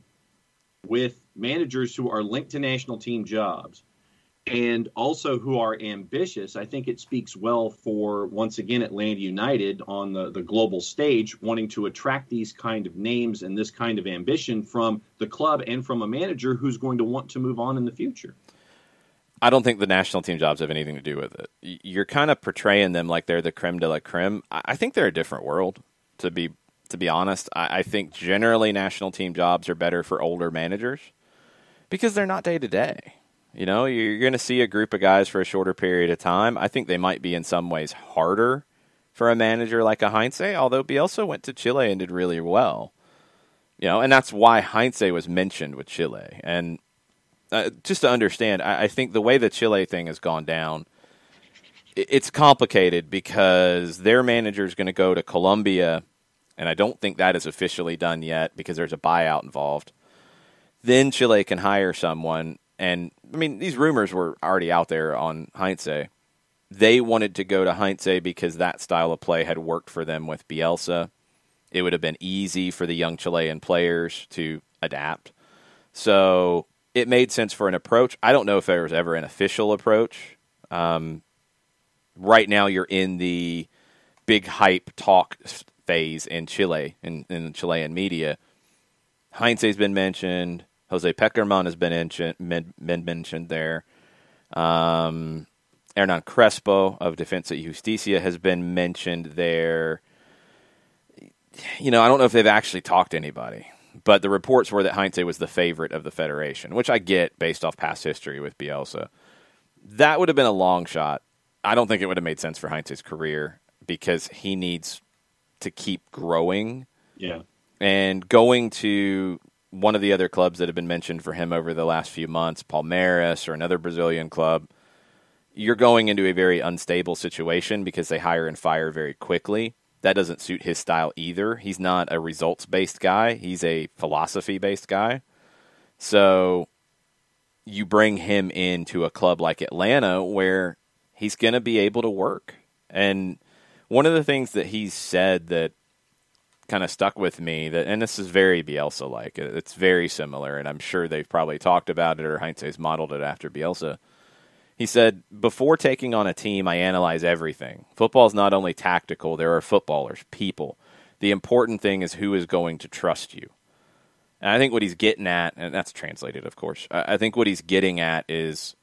B: with managers who are linked to national team jobs and also who are ambitious, I think it speaks well for, once again, Atlanta United on the global stage, wanting to attract these kind of names and this kind of ambition from the club and from a manager who's going to want to move on in the future.
A: I don't think the national team jobs have anything to do with it. You're kind of portraying them like they're the creme de la creme. I think they're a different world, to be honest. I think generally national team jobs are better for older managers because they're not day-to-day. You're going to see a group of guys for a shorter period of time. I think they might be in some ways harder for a manager like a Heinze, although Bielsa went to Chile and did really well. And that's why Heinze was mentioned with Chile. And just to understand, I think the way the Chile thing has gone down, it's complicated because their manager is going to go to Colombia, and I don't think that is officially done yet because there's a buyout involved. Then Chile can hire someone. And, these rumors were already out there on Heinze. They wanted to go to Heinze because that style of play had worked for them with Bielsa. It would have been easy for the young Chilean players to adapt. So it made sense for an approach. I don't know if there was ever an official approach. Right now you're in the big hype talk phase in Chile, in the Chilean media. Heinze's been mentioned. Jose Peckerman has been mentioned there. Hernan Crespo of Defensa y Justicia has been mentioned there. I don't know if they've actually talked to anybody, but the reports were that Heinze was the favorite of the federation, which I get based off past history with Bielsa. That would have been a long shot. I don't think it would have made sense for Heinze's career because he needs to keep growing.
B: Yeah.
A: And going to one of the other clubs that have been mentioned for him over the last few months, Palmeiras or another Brazilian club, you're going into a very unstable situation because they hire and fire very quickly. That doesn't suit his style either. He's not a results-based guy. He's a philosophy-based guy. So you bring him into a club like Atlanta where he's going to be able to work. And one of the things that he's said that kind of stuck with me, and this is very Bielsa-like. It's very similar, and I'm sure they've probably talked about it or Heinze's modeled it after Bielsa. He said, before taking on a team, I analyze everything. Football is not only tactical. There are footballers, people. The important thing is who is going to trust you. And I think what he's getting at, and that's translated, of course, I think what he's getting at is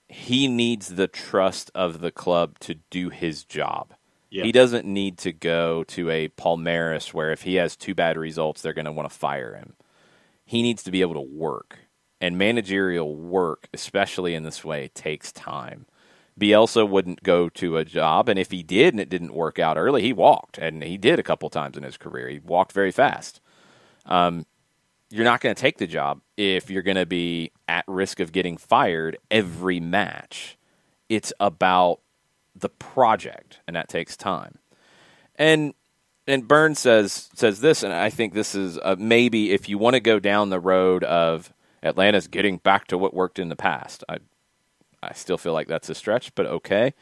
A: he needs the trust of the club to do his job. Yeah. He doesn't need to go to a Palmeiras where if he has 2 bad results, they're going to want to fire him. He needs to be able to work. And managerial work, especially in this way, takes time. Bielsa wouldn't go to a job, and if he did and it didn't work out early, he walked. And he did a couple times in his career. He walked very fast. you're not going to take the job if you're going to be at risk of getting fired every match. It's about the project, and that takes time. And Burns says this, and I think this is maybe if you want to go down the road of Atlanta's getting back to what worked in the past. I still feel like that's a stretch, but okay.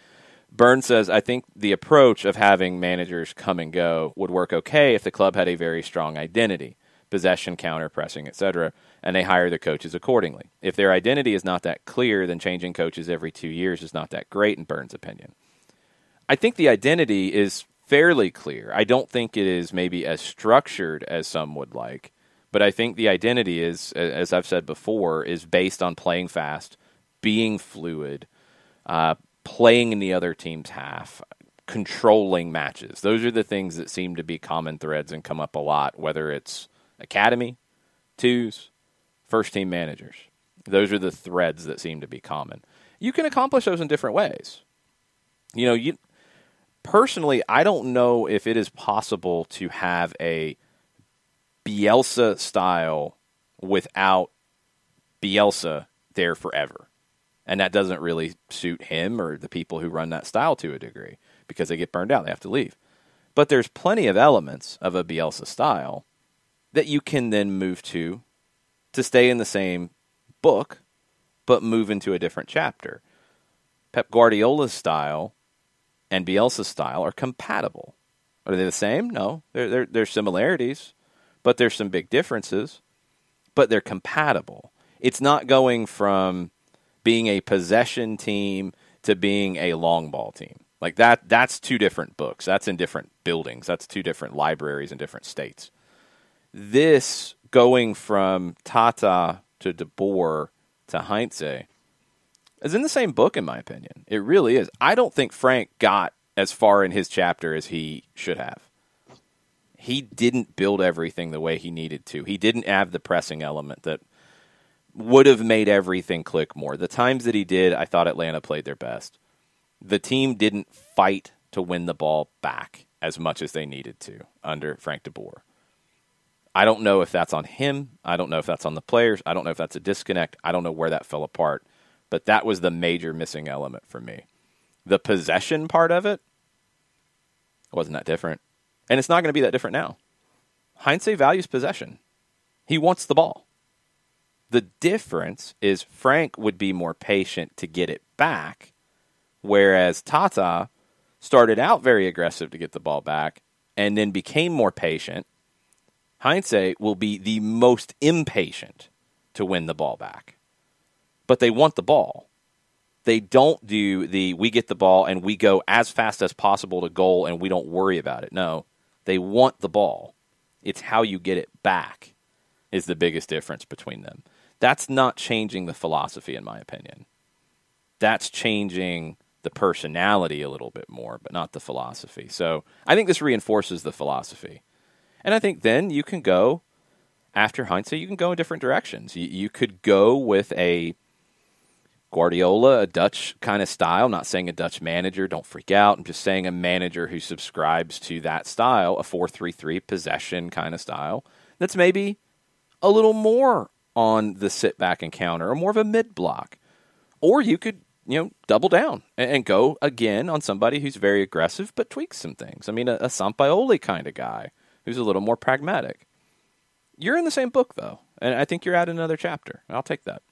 A: Burns says, I think the approach of having managers come and go would work okay if the club had a very strong identity, possession, counter, pressing, etc., and they hire the coaches accordingly. If their identity is not that clear, then changing coaches every 2 years is not that great, in Burns' opinion. I think the identity is fairly clear. I don't think it is maybe as structured as some would like, but I think the identity is, as I've said before, is based on playing fast, being fluid, playing in the other team's half, controlling matches. Those are the things that seem to be common threads and come up a lot, whether it's academy, twos, first-team managers. Those are the threads that seem to be common. You can accomplish those in different ways. Personally, I don't know if it is possible to have a Bielsa style without Bielsa there forever. And that doesn't really suit him or the people who run that style to a degree because they get burned out. They have to leave. But there's plenty of elements of a Bielsa style that you can then move to stay in the same book but move into a different chapter. Pep Guardiola's style and Bielsa's style are compatible. Are they the same? No. There's similarities, but there's some big differences. But they're compatible. It's not going from being a possession team to being a long ball team. Like that's two different books. That's in different buildings. That's two different libraries in different states. This going from Tata to De Boer to Heinze is in the same book, in my opinion. It really is. I don't think Frank got as far in his chapter as he should have. He didn't build everything the way he needed to. He didn't have the pressing element that would have made everything click more. The times that he did, I thought Atlanta played their best. The team didn't fight to win the ball back as much as they needed to under Frank de Boer. I don't know if that's on him. I don't know if that's on the players. I don't know if that's a disconnect. I don't know where that fell apart. But that was the major missing element for me. The possession part of it wasn't that different. And it's not going to be that different now. Heinze values possession. He wants the ball. The difference is Frank would be more patient to get it back, whereas Tata started out very aggressive to get the ball back and then became more patient. Heinze will be the most impatient to win the ball back. But they want the ball. They don't do we get the ball and we go as fast as possible to goal and we don't worry about it. No, they want the ball. It's how you get it back is the biggest difference between them. That's not changing the philosophy, in my opinion. That's changing the personality a little bit more, but not the philosophy. So I think this reinforces the philosophy. And I think then you can go, after Heinze, you can go in different directions. You could go with a Guardiola, a Dutch kind of style. I'm not saying a Dutch manager, don't freak out. I'm just saying a manager who subscribes to that style, a 4-3-3 possession kind of style. That's maybe a little more on the sit back and counter, or more of a mid block. Or you could, double down and go again on somebody who's very aggressive but tweaks some things. I mean, a Sampaoli kind of guy who's a little more pragmatic. You're in the same book, though, and I think you're at another chapter. I'll take that.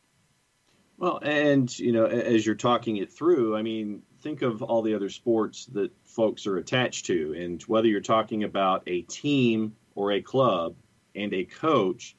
B: Well, and, as you're talking it through, I mean, think of all the other sports that folks are attached to, and whether you're talking about a team or a club and a coach,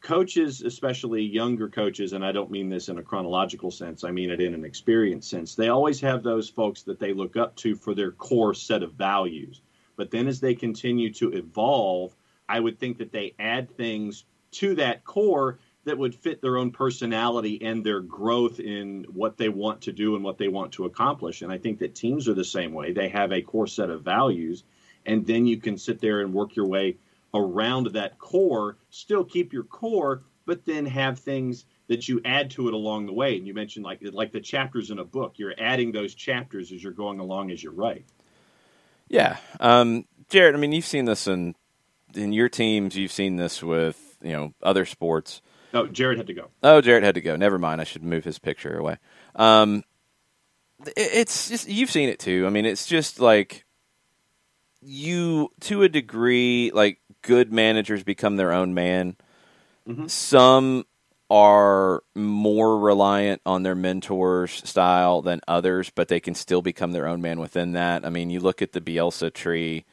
B: coaches, especially younger coaches, and I don't mean this in a chronological sense, I mean it in an experience sense, they always have those folks that they look up to for their core set of values. But then as they continue to evolve, I would think that they add things to that core that would fit their own personality and their growth in what they want to do and what they want to accomplish. And I think that teams are the same way. They have a core set of values, and then you can sit there and work your way around that core, still keep your core, but then have things that you add to it along the way. And you mentioned like the chapters in a book. You're adding those chapters as you're going along as you write. Yeah.
A: Jared, I mean, you've seen this in your teams. You've seen this with other sports.
B: No, Jared had to go.
A: Oh, Jared had to go. Never mind. I should move his picture away. It's just, you've seen it too. I mean, it's just like to a degree, like good managers become their own man. Mm-hmm. Some are more reliant on their mentor's style than others, but they can still become their own man within that. I mean, you look at the Bielsa tree,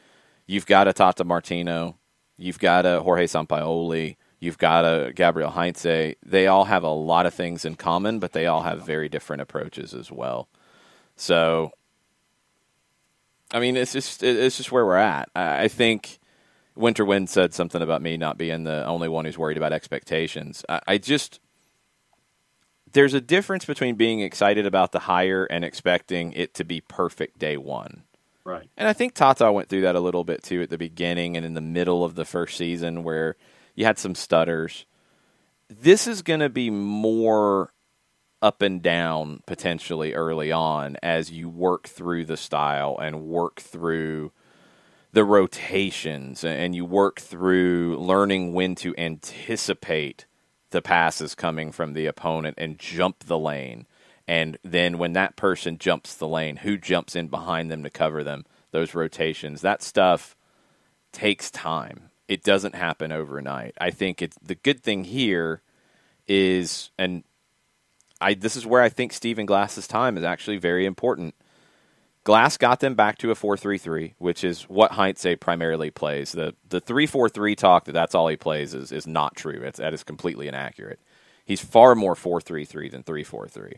A: you've got a Tata Martino, you've got a Jorge Sampaoli, you've got a Gabriel Heinze. They all have a lot of things in common, but they all have very different approaches as well. So, I mean, it's just where we're at. I think Winter Wind said something about me not being the only one who's worried about expectations. There's a difference between being excited about the hire and expecting it to be perfect day one.
B: Right.
A: And I think Tata went through that a little bit too at the beginning and in the middle of the first season where you had some stutters. This is going to be more up and down potentially early on as you work through the style and work through the rotations and you work through learning when to anticipate the passes coming from the opponent and jump the lane. And then when that person jumps the lane, who jumps in behind them to cover them, those rotations, that stuff takes time. It doesn't happen overnight. I think the good thing here is, and this is where I think Stephen Glass's time is actually very important. Glass got them back to a 4-3-3, which is what Heinze primarily plays. The 3-4-3 talk that's all he plays is not true. That is completely inaccurate. He's far more 4-3-3 than 3-4-3.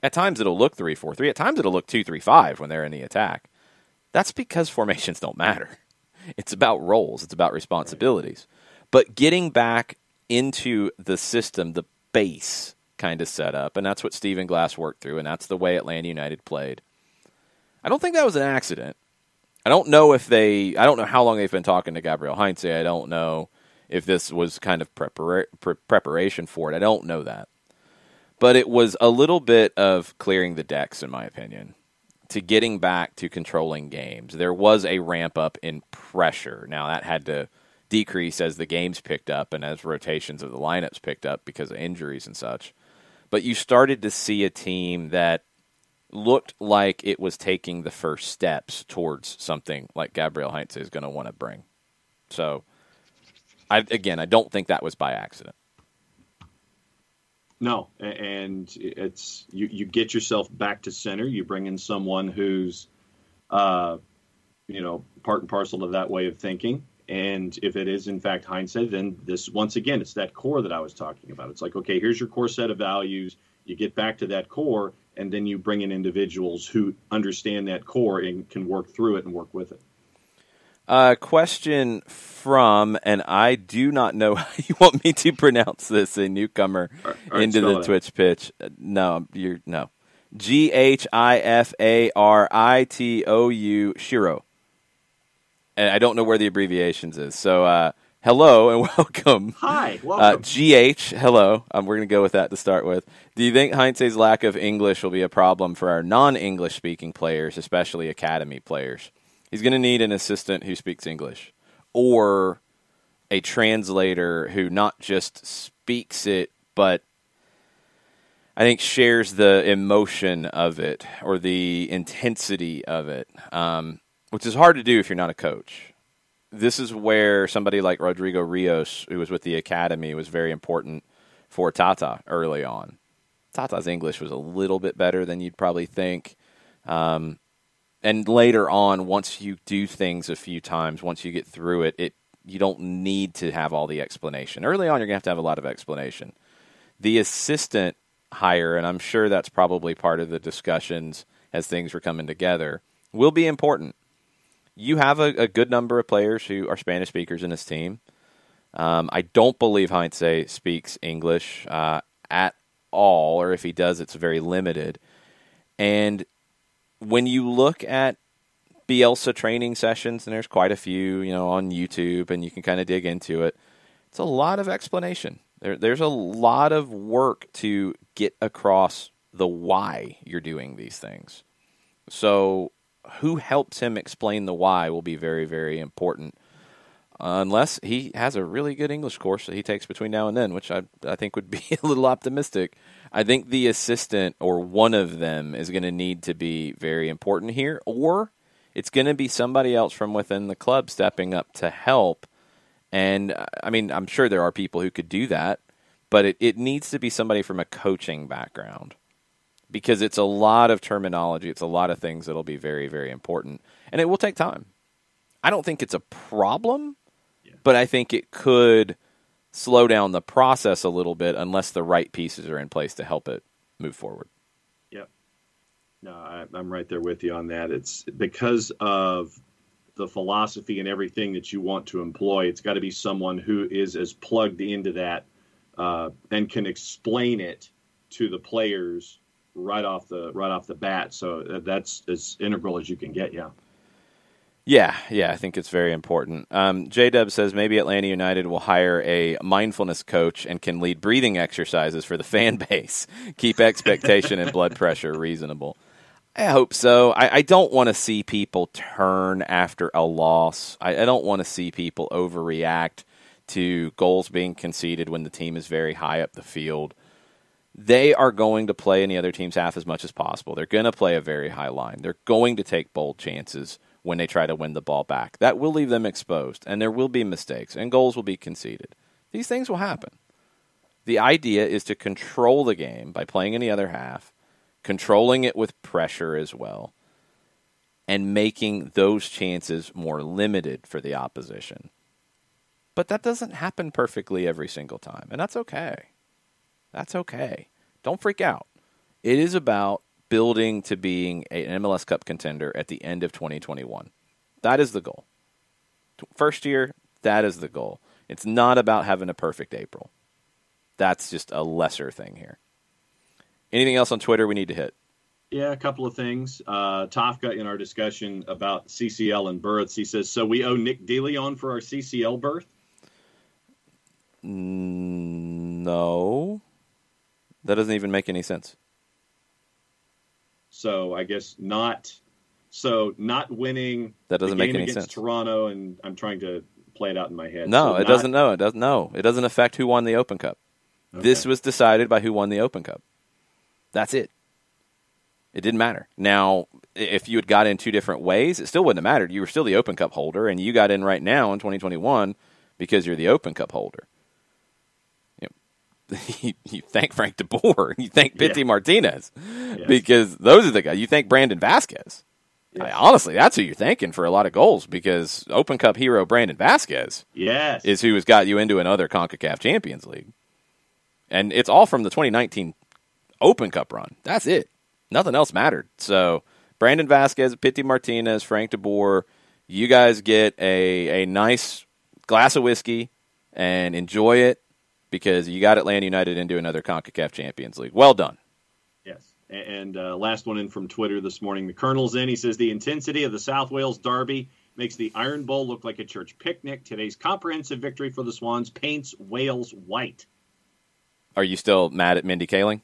A: At times it'll look 3-4-3. At times it'll look 2-3-5 when they're in the attack. That's because formations don't matter. It's about roles. It's about responsibilities. But getting back into the system, the base kind of setup, and that's what Stephen Glass worked through, and that's the way Atlanta United played. I don't think that was an accident. I don't know how long they've been talking to Gabriel Heinze. I don't know if this was kind of preparation for it. I don't know that. But it was a little bit of clearing the decks, in my opinion, to getting back to controlling games. There was a ramp up in pressure. Now, that had to decrease as the games picked up and as rotations of the lineups picked up because of injuries and such. But you started to see a team that looked like it was taking the first steps towards something like Gabriel Heinze is going to want to bring. So, I don't think that was by accident.
B: No, and it's you get yourself back to center. You bring in someone who's, part and parcel of that way of thinking. And if it is in fact Heinze, then this once again, it's that core that I was talking about. It's like, okay, here's your core set of values. You get back to that core, and then you bring in individuals who understand that core and can work through it and work with it.
A: Question from, and I do not know how you want me to pronounce this, a newcomer into the Twitch pitch. No. Ghifaриtou, Shiro. And I don't know where the abbreviations is. So, hello and welcome.
B: Hi, welcome.
A: GH, hello. We're going to go with that to start with. Do you think Heinze's lack of English will be a problem for our non-English speaking players, especially academy players? He's going to need an assistant who speaks English or a translator who not just speaks it, but I think shares the emotion of it or the intensity of it, which is hard to do if you're not a coach. This is where somebody like Rodrigo Rios, who was with the academy, was very important for Tata early on. Tata's English was a little bit better than you'd probably think. And later on, once you do things a few times, once you get through it, you don't need to have all the explanation. Early on, you're going to have a lot of explanation. The assistant hire, and I'm sure that's probably part of the discussions as things were coming together, will be important. You have a good number of players who are Spanish speakers in this team. I don't believe Heinze speaks English at all, or if he does, it's very limited. And when you look at Bielsa training sessions, and there's quite a few, on YouTube, and you can kind of dig into it, it's a lot of explanation. There's a lot of work to get across the why you're doing these things. So who helps him explain the why will be very, very important. unless he has a really good English course that he takes between now and then, which I think would be a little optimistic. I think the assistant or one of them is going to need to be very important here, or it's going to be somebody else from within the club stepping up to help. And, I mean, I'm sure there are people who could do that, but it needs to be somebody from a coaching background because it's a lot of terminology. It's a lot of things that will be very, very important, and it will take time. I don't think it's a problem, but I think it could slow down the process a little bit unless the right pieces are in place to help it move forward.
B: Yep. No, I'm right there with you on that. It's because of the philosophy and everything that you want to employ. It's got to be someone who is as plugged into that and can explain it to the players right off the bat. So that's as integral as you can get. Yeah.
A: Yeah, I think it's very important. J-Dub says maybe Atlanta United will hire a mindfulness coach and can lead breathing exercises for the fan base. Keep expectation and blood pressure reasonable. I hope so. I don't want to see people turn after a loss. I don't want to see people overreact to goals being conceded when the team is very high up the field. They are going to play in the other team's half as much as possible. They're going to play a very high line. They're going to take bold chances when they try to win the ball back. That will leave them exposed, and there will be mistakes, and goals will be conceded. These things will happen. The idea is to control the game by playing in the other half, controlling it with pressure as well, and making those chances more limited for the opposition. But that doesn't happen perfectly every single time, and that's okay. That's okay. Don't freak out. It is about building to being an MLS Cup contender at the end of 2021. That is the goal. First year, that is the goal. It's not about having a perfect April. That's just a lesser thing here. Anything else on Twitter we need to hit?
B: Yeah, a couple of things. Tafka, in our discussion about CCL and berths, he says, so we owe Nick DeLeon for our CCL berth?
A: No. That doesn't even make any sense.
B: So I guess not winning.
A: That doesn't make any
B: against
A: sense.
B: Toronto, and I'm trying to play it out in my head.
A: No,
B: so
A: it doesn't. No, it doesn't. No, it doesn't affect who won the Open Cup. Okay. This was decided by who won the Open Cup. That's it. It didn't matter. Now, if you had got in two different ways, it still wouldn't have mattered. You were still the Open Cup holder, and you got in right now in 2021 because you're the Open Cup holder. You thank Frank de Boer. You thank Pity Martinez because those are the guys. You thank Brandon Vasquez. Yes. Honestly, that's who you're thanking for a lot of goals because Open Cup hero Brandon Vasquez is who has got you into another CONCACAF Champions League. And it's all from the 2019 Open Cup run. That's it. Nothing else mattered. So Brandon Vasquez, Pity Martinez, Frank de Boer, you guys get a nice glass of whiskey and enjoy it. Because you got Atlanta United into another CONCACAF Champions League. Well done.
B: Yes. And last one in from Twitter this morning. The Colonel's in. He says, the intensity of the South Wales Derby makes the Iron Bowl look like a church picnic. Today's comprehensive victory for the Swans paints Wales white.
A: Are you still mad at Mindy Kaling?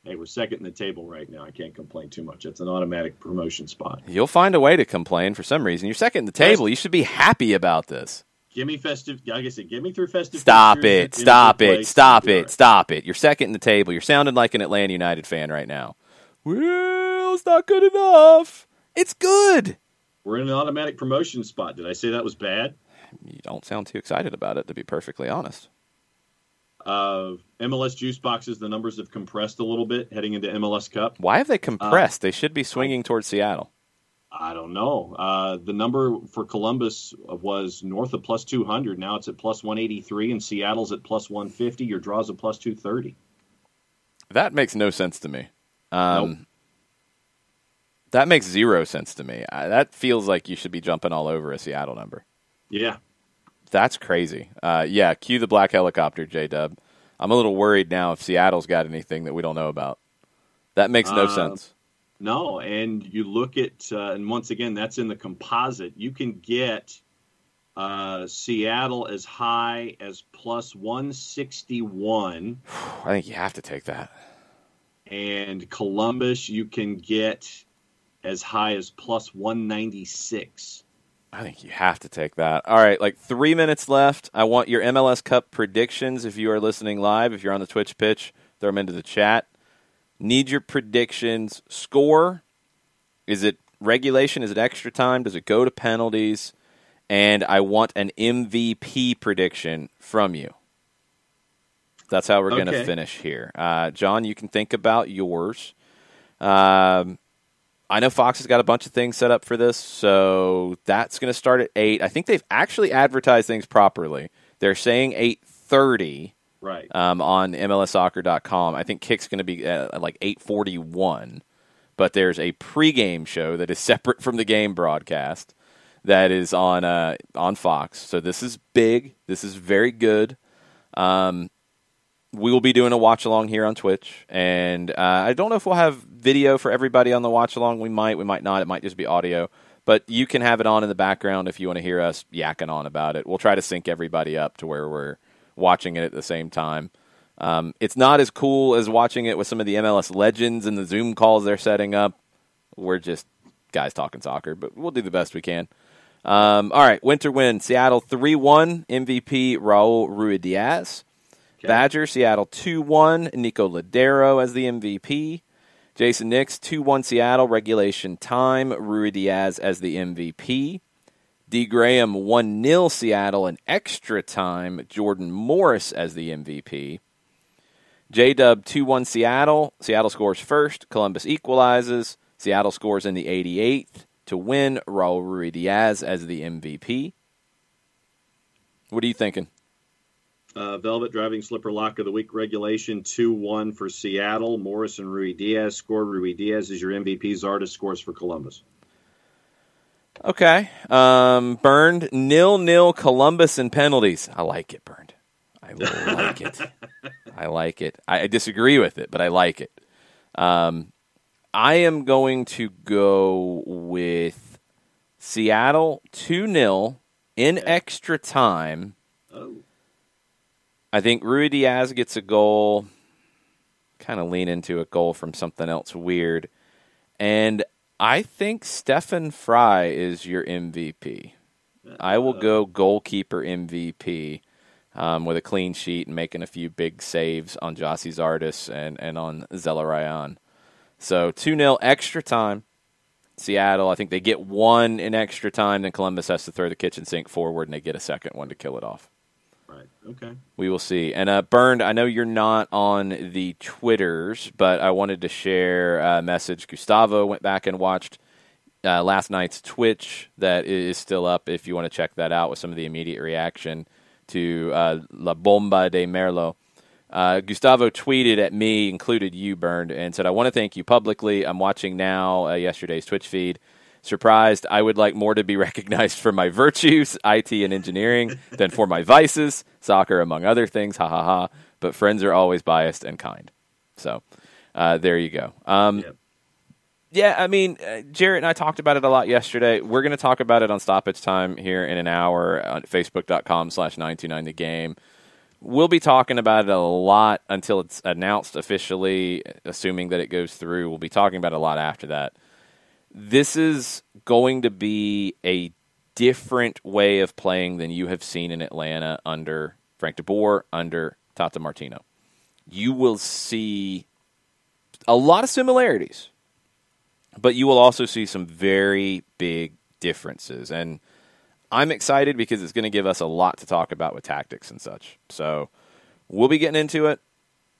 B: Hey, we're second in the table right now. I can't complain too much. It's an automatic promotion spot.
A: You'll find a way to complain for some reason. You're second in the table. You should be happy about this.
B: Give me festive. Like I said, give me through festive.
A: Stop it! You're second in the table. You're sounding like an Atlanta United fan right now. Well, it's not good enough. It's good.
B: We're in an automatic promotion spot. Did I say that was bad?
A: You don't sound too excited about it, to be perfectly honest.
B: MLS juice boxes, the numbers have compressed a little bit heading into MLS Cup.
A: Why have they compressed? They should be swinging towards Seattle.
B: I don't know. The number for Columbus was north of plus 200. Now it's at plus 183, and Seattle's at plus 150. Your draw's at plus 230.
A: That makes no sense to me.
B: Nope.
A: That makes zero sense to me. That feels like you should be jumping all over a Seattle number.
B: Yeah.
A: That's crazy. Cue the black helicopter, J-Dub. I'm a little worried now if Seattle's got anything that we don't know about. That makes no sense.
B: No, and you look at, and once again, that's in the composite. You can get Seattle as high as plus 161.
A: I think you have to take that.
B: And Columbus, you can get as high as plus 196.
A: I think you have to take that. All right, 3 minutes left. I want your MLS Cup predictions if you are listening live. If you're on the Twitch pitch, throw them into the chat. Need your predictions. Score. Is it regulation? Is it extra time? Does it go to penalties? And I want an MVP prediction from you. That's how we're going to finish here. John, you can think about yours. I know Fox has got a bunch of things set up for this, so that's going to start at 8. I think they've actually advertised things properly. They're saying 8:30
B: right.
A: On MLSsoccer.com. I think kick's going to be at 8:41, but there's a pregame show that is separate from the game broadcast that is on Fox. So this is big. This is very good. We will be doing a watch-along here on Twitch, and I don't know if we'll have video for everybody on the watch-along. We might not. It might just be audio, but you can have it on in the background if you want to hear us yakking on about it. We'll try to sync everybody up to where we're watching it at the same time. It's not as cool as watching it with some of the MLS legends and the Zoom calls they're setting up. We're just guys talking soccer, but we'll do the best we can. All right, winter win. Seattle 3-1, MVP Raul Ruidiaz. Okay. Badger, Seattle 2-1, Nico Ladero as the MVP. Jason Nix, 2-1 Seattle, regulation time, Ruidiaz as the MVP. D. Graham, 1-0 Seattle in extra time, Jordan Morris as the MVP. J-Dub, 2-1 Seattle, Seattle scores first, Columbus equalizes, Seattle scores in the 88th to win, Raul Ruidiaz as the MVP. What are you thinking?
B: Velvet driving slipper lock of the week regulation 2-1 for Seattle. Morris and Ruidiaz score. Ruidiaz is your MVP. Zardes scores for Columbus.
A: Okay. Burned 0-0 Columbus in penalties. I like it, Burned. I like it. I like it. I disagree with it, but I like it. I am going to go with Seattle 2-0 in extra time.
B: Oh.
A: I think Ruidiaz gets a goal, kind of lean into a goal from something else weird. And I think Stefan Fry is your MVP. I will go goalkeeper MVP with a clean sheet and making a few big saves on Jossie Zardes and on Zelarayan. So 2-0 extra time. Seattle, I think they get one in extra time, then Columbus has to throw the kitchen sink forward, and they get a second one to kill it off.
B: Right. Okay.
A: We will see. And Burned, I know you're not on the Twitters, but I wanted to share a message. Gustavo went back and watched last night's Twitch that is still up if you want to check that out with some of the immediate reaction to La Bomba de Merlo. Gustavo tweeted at me, included you, Burned, and said, I want to thank you publicly. I'm watching now yesterday's Twitch feed. Surprised, I would like more to be recognized for my virtues, IT and engineering, than for my vices, soccer among other things, ha ha ha. But friends are always biased and kind. So there you go. Yeah, I mean, Jarrett and I talked about it a lot yesterday. We're going to talk about it on Stoppage Time here in an hour on Facebook.com/929thegame. We'll be talking about it a lot until it's announced officially, assuming that it goes through. We'll be talking about it a lot after that. This is going to be a different way of playing than you have seen in Atlanta under Frank de Boer, under Tata Martino. You will see a lot of similarities, but you will also see some very big differences. And I'm excited because it's going to give us a lot to talk about with tactics and such. So we'll be getting into it.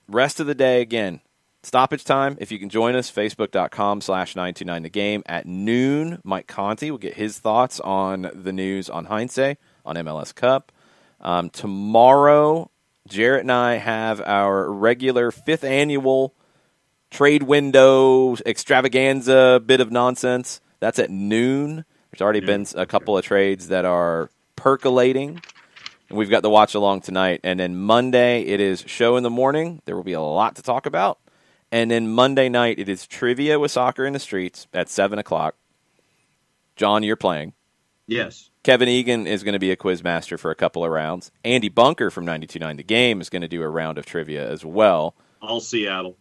A: Rest of the day, again, Stoppage Time. If you can join us, Facebook.com/929thegame at noon. Mike Conti will get his thoughts on the news on Heinze, on MLS Cup. Tomorrow, Jarrett and I have our regular 5th annual trade window extravaganza bit of nonsense. That's at noon. There's already been a couple of trades that are percolating. And we've got the watch along tonight. And then Monday, it is show in the morning. There will be a lot to talk about. And then Monday night, it is trivia with Soccer in the Streets at 7 o'clock. John, you're playing.
B: Yes.
A: Kevin Egan is going to be a quiz master for a couple of rounds. Andy Bunker from 92.9 The Game is going to do a round of trivia as well.
B: All Seattle.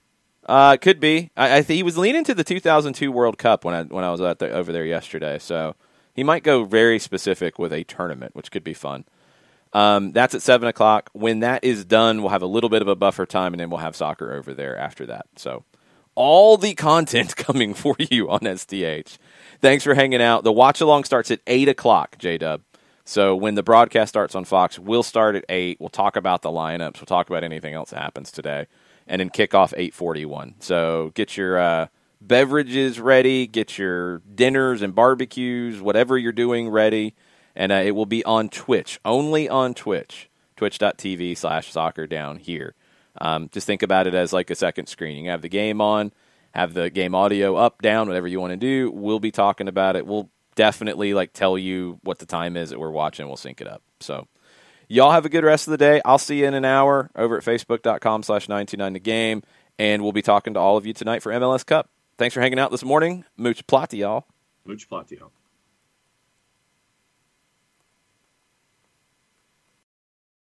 A: Could be. I think he was leaning to the 2002 World Cup when I was over there yesterday. So He might go very specific with a tournament, which could be fun. That's at 7 o'clock. When that is done, we'll have a little bit of a buffer time, and then we'll have soccer over there after that. So all the content coming for you on SDH. Thanks for hanging out. The watch-along starts at 8 o'clock, J-Dub. So when the broadcast starts on Fox, we'll start at 8. We'll talk about the lineups. We'll talk about anything else that happens today. And then kick off 8:41. So get your beverages ready. Get your dinners and barbecues, whatever you're doing, ready. And it will be on Twitch, only on Twitch, twitch.tv/soccer down here. Just think about it as like a second screen. You can have the game on, have the game audio up, down, whatever you want to do. We'll be talking about it. We'll definitely tell you what the time is that we're watching. We'll sync it up. So y'all have a good rest of the day. I'll see you in an hour over at facebook.com/929thegame, and we'll be talking to all of you tonight for MLS Cup. Thanks for hanging out this morning. Much plati, y'all.
B: Much plati, y'all.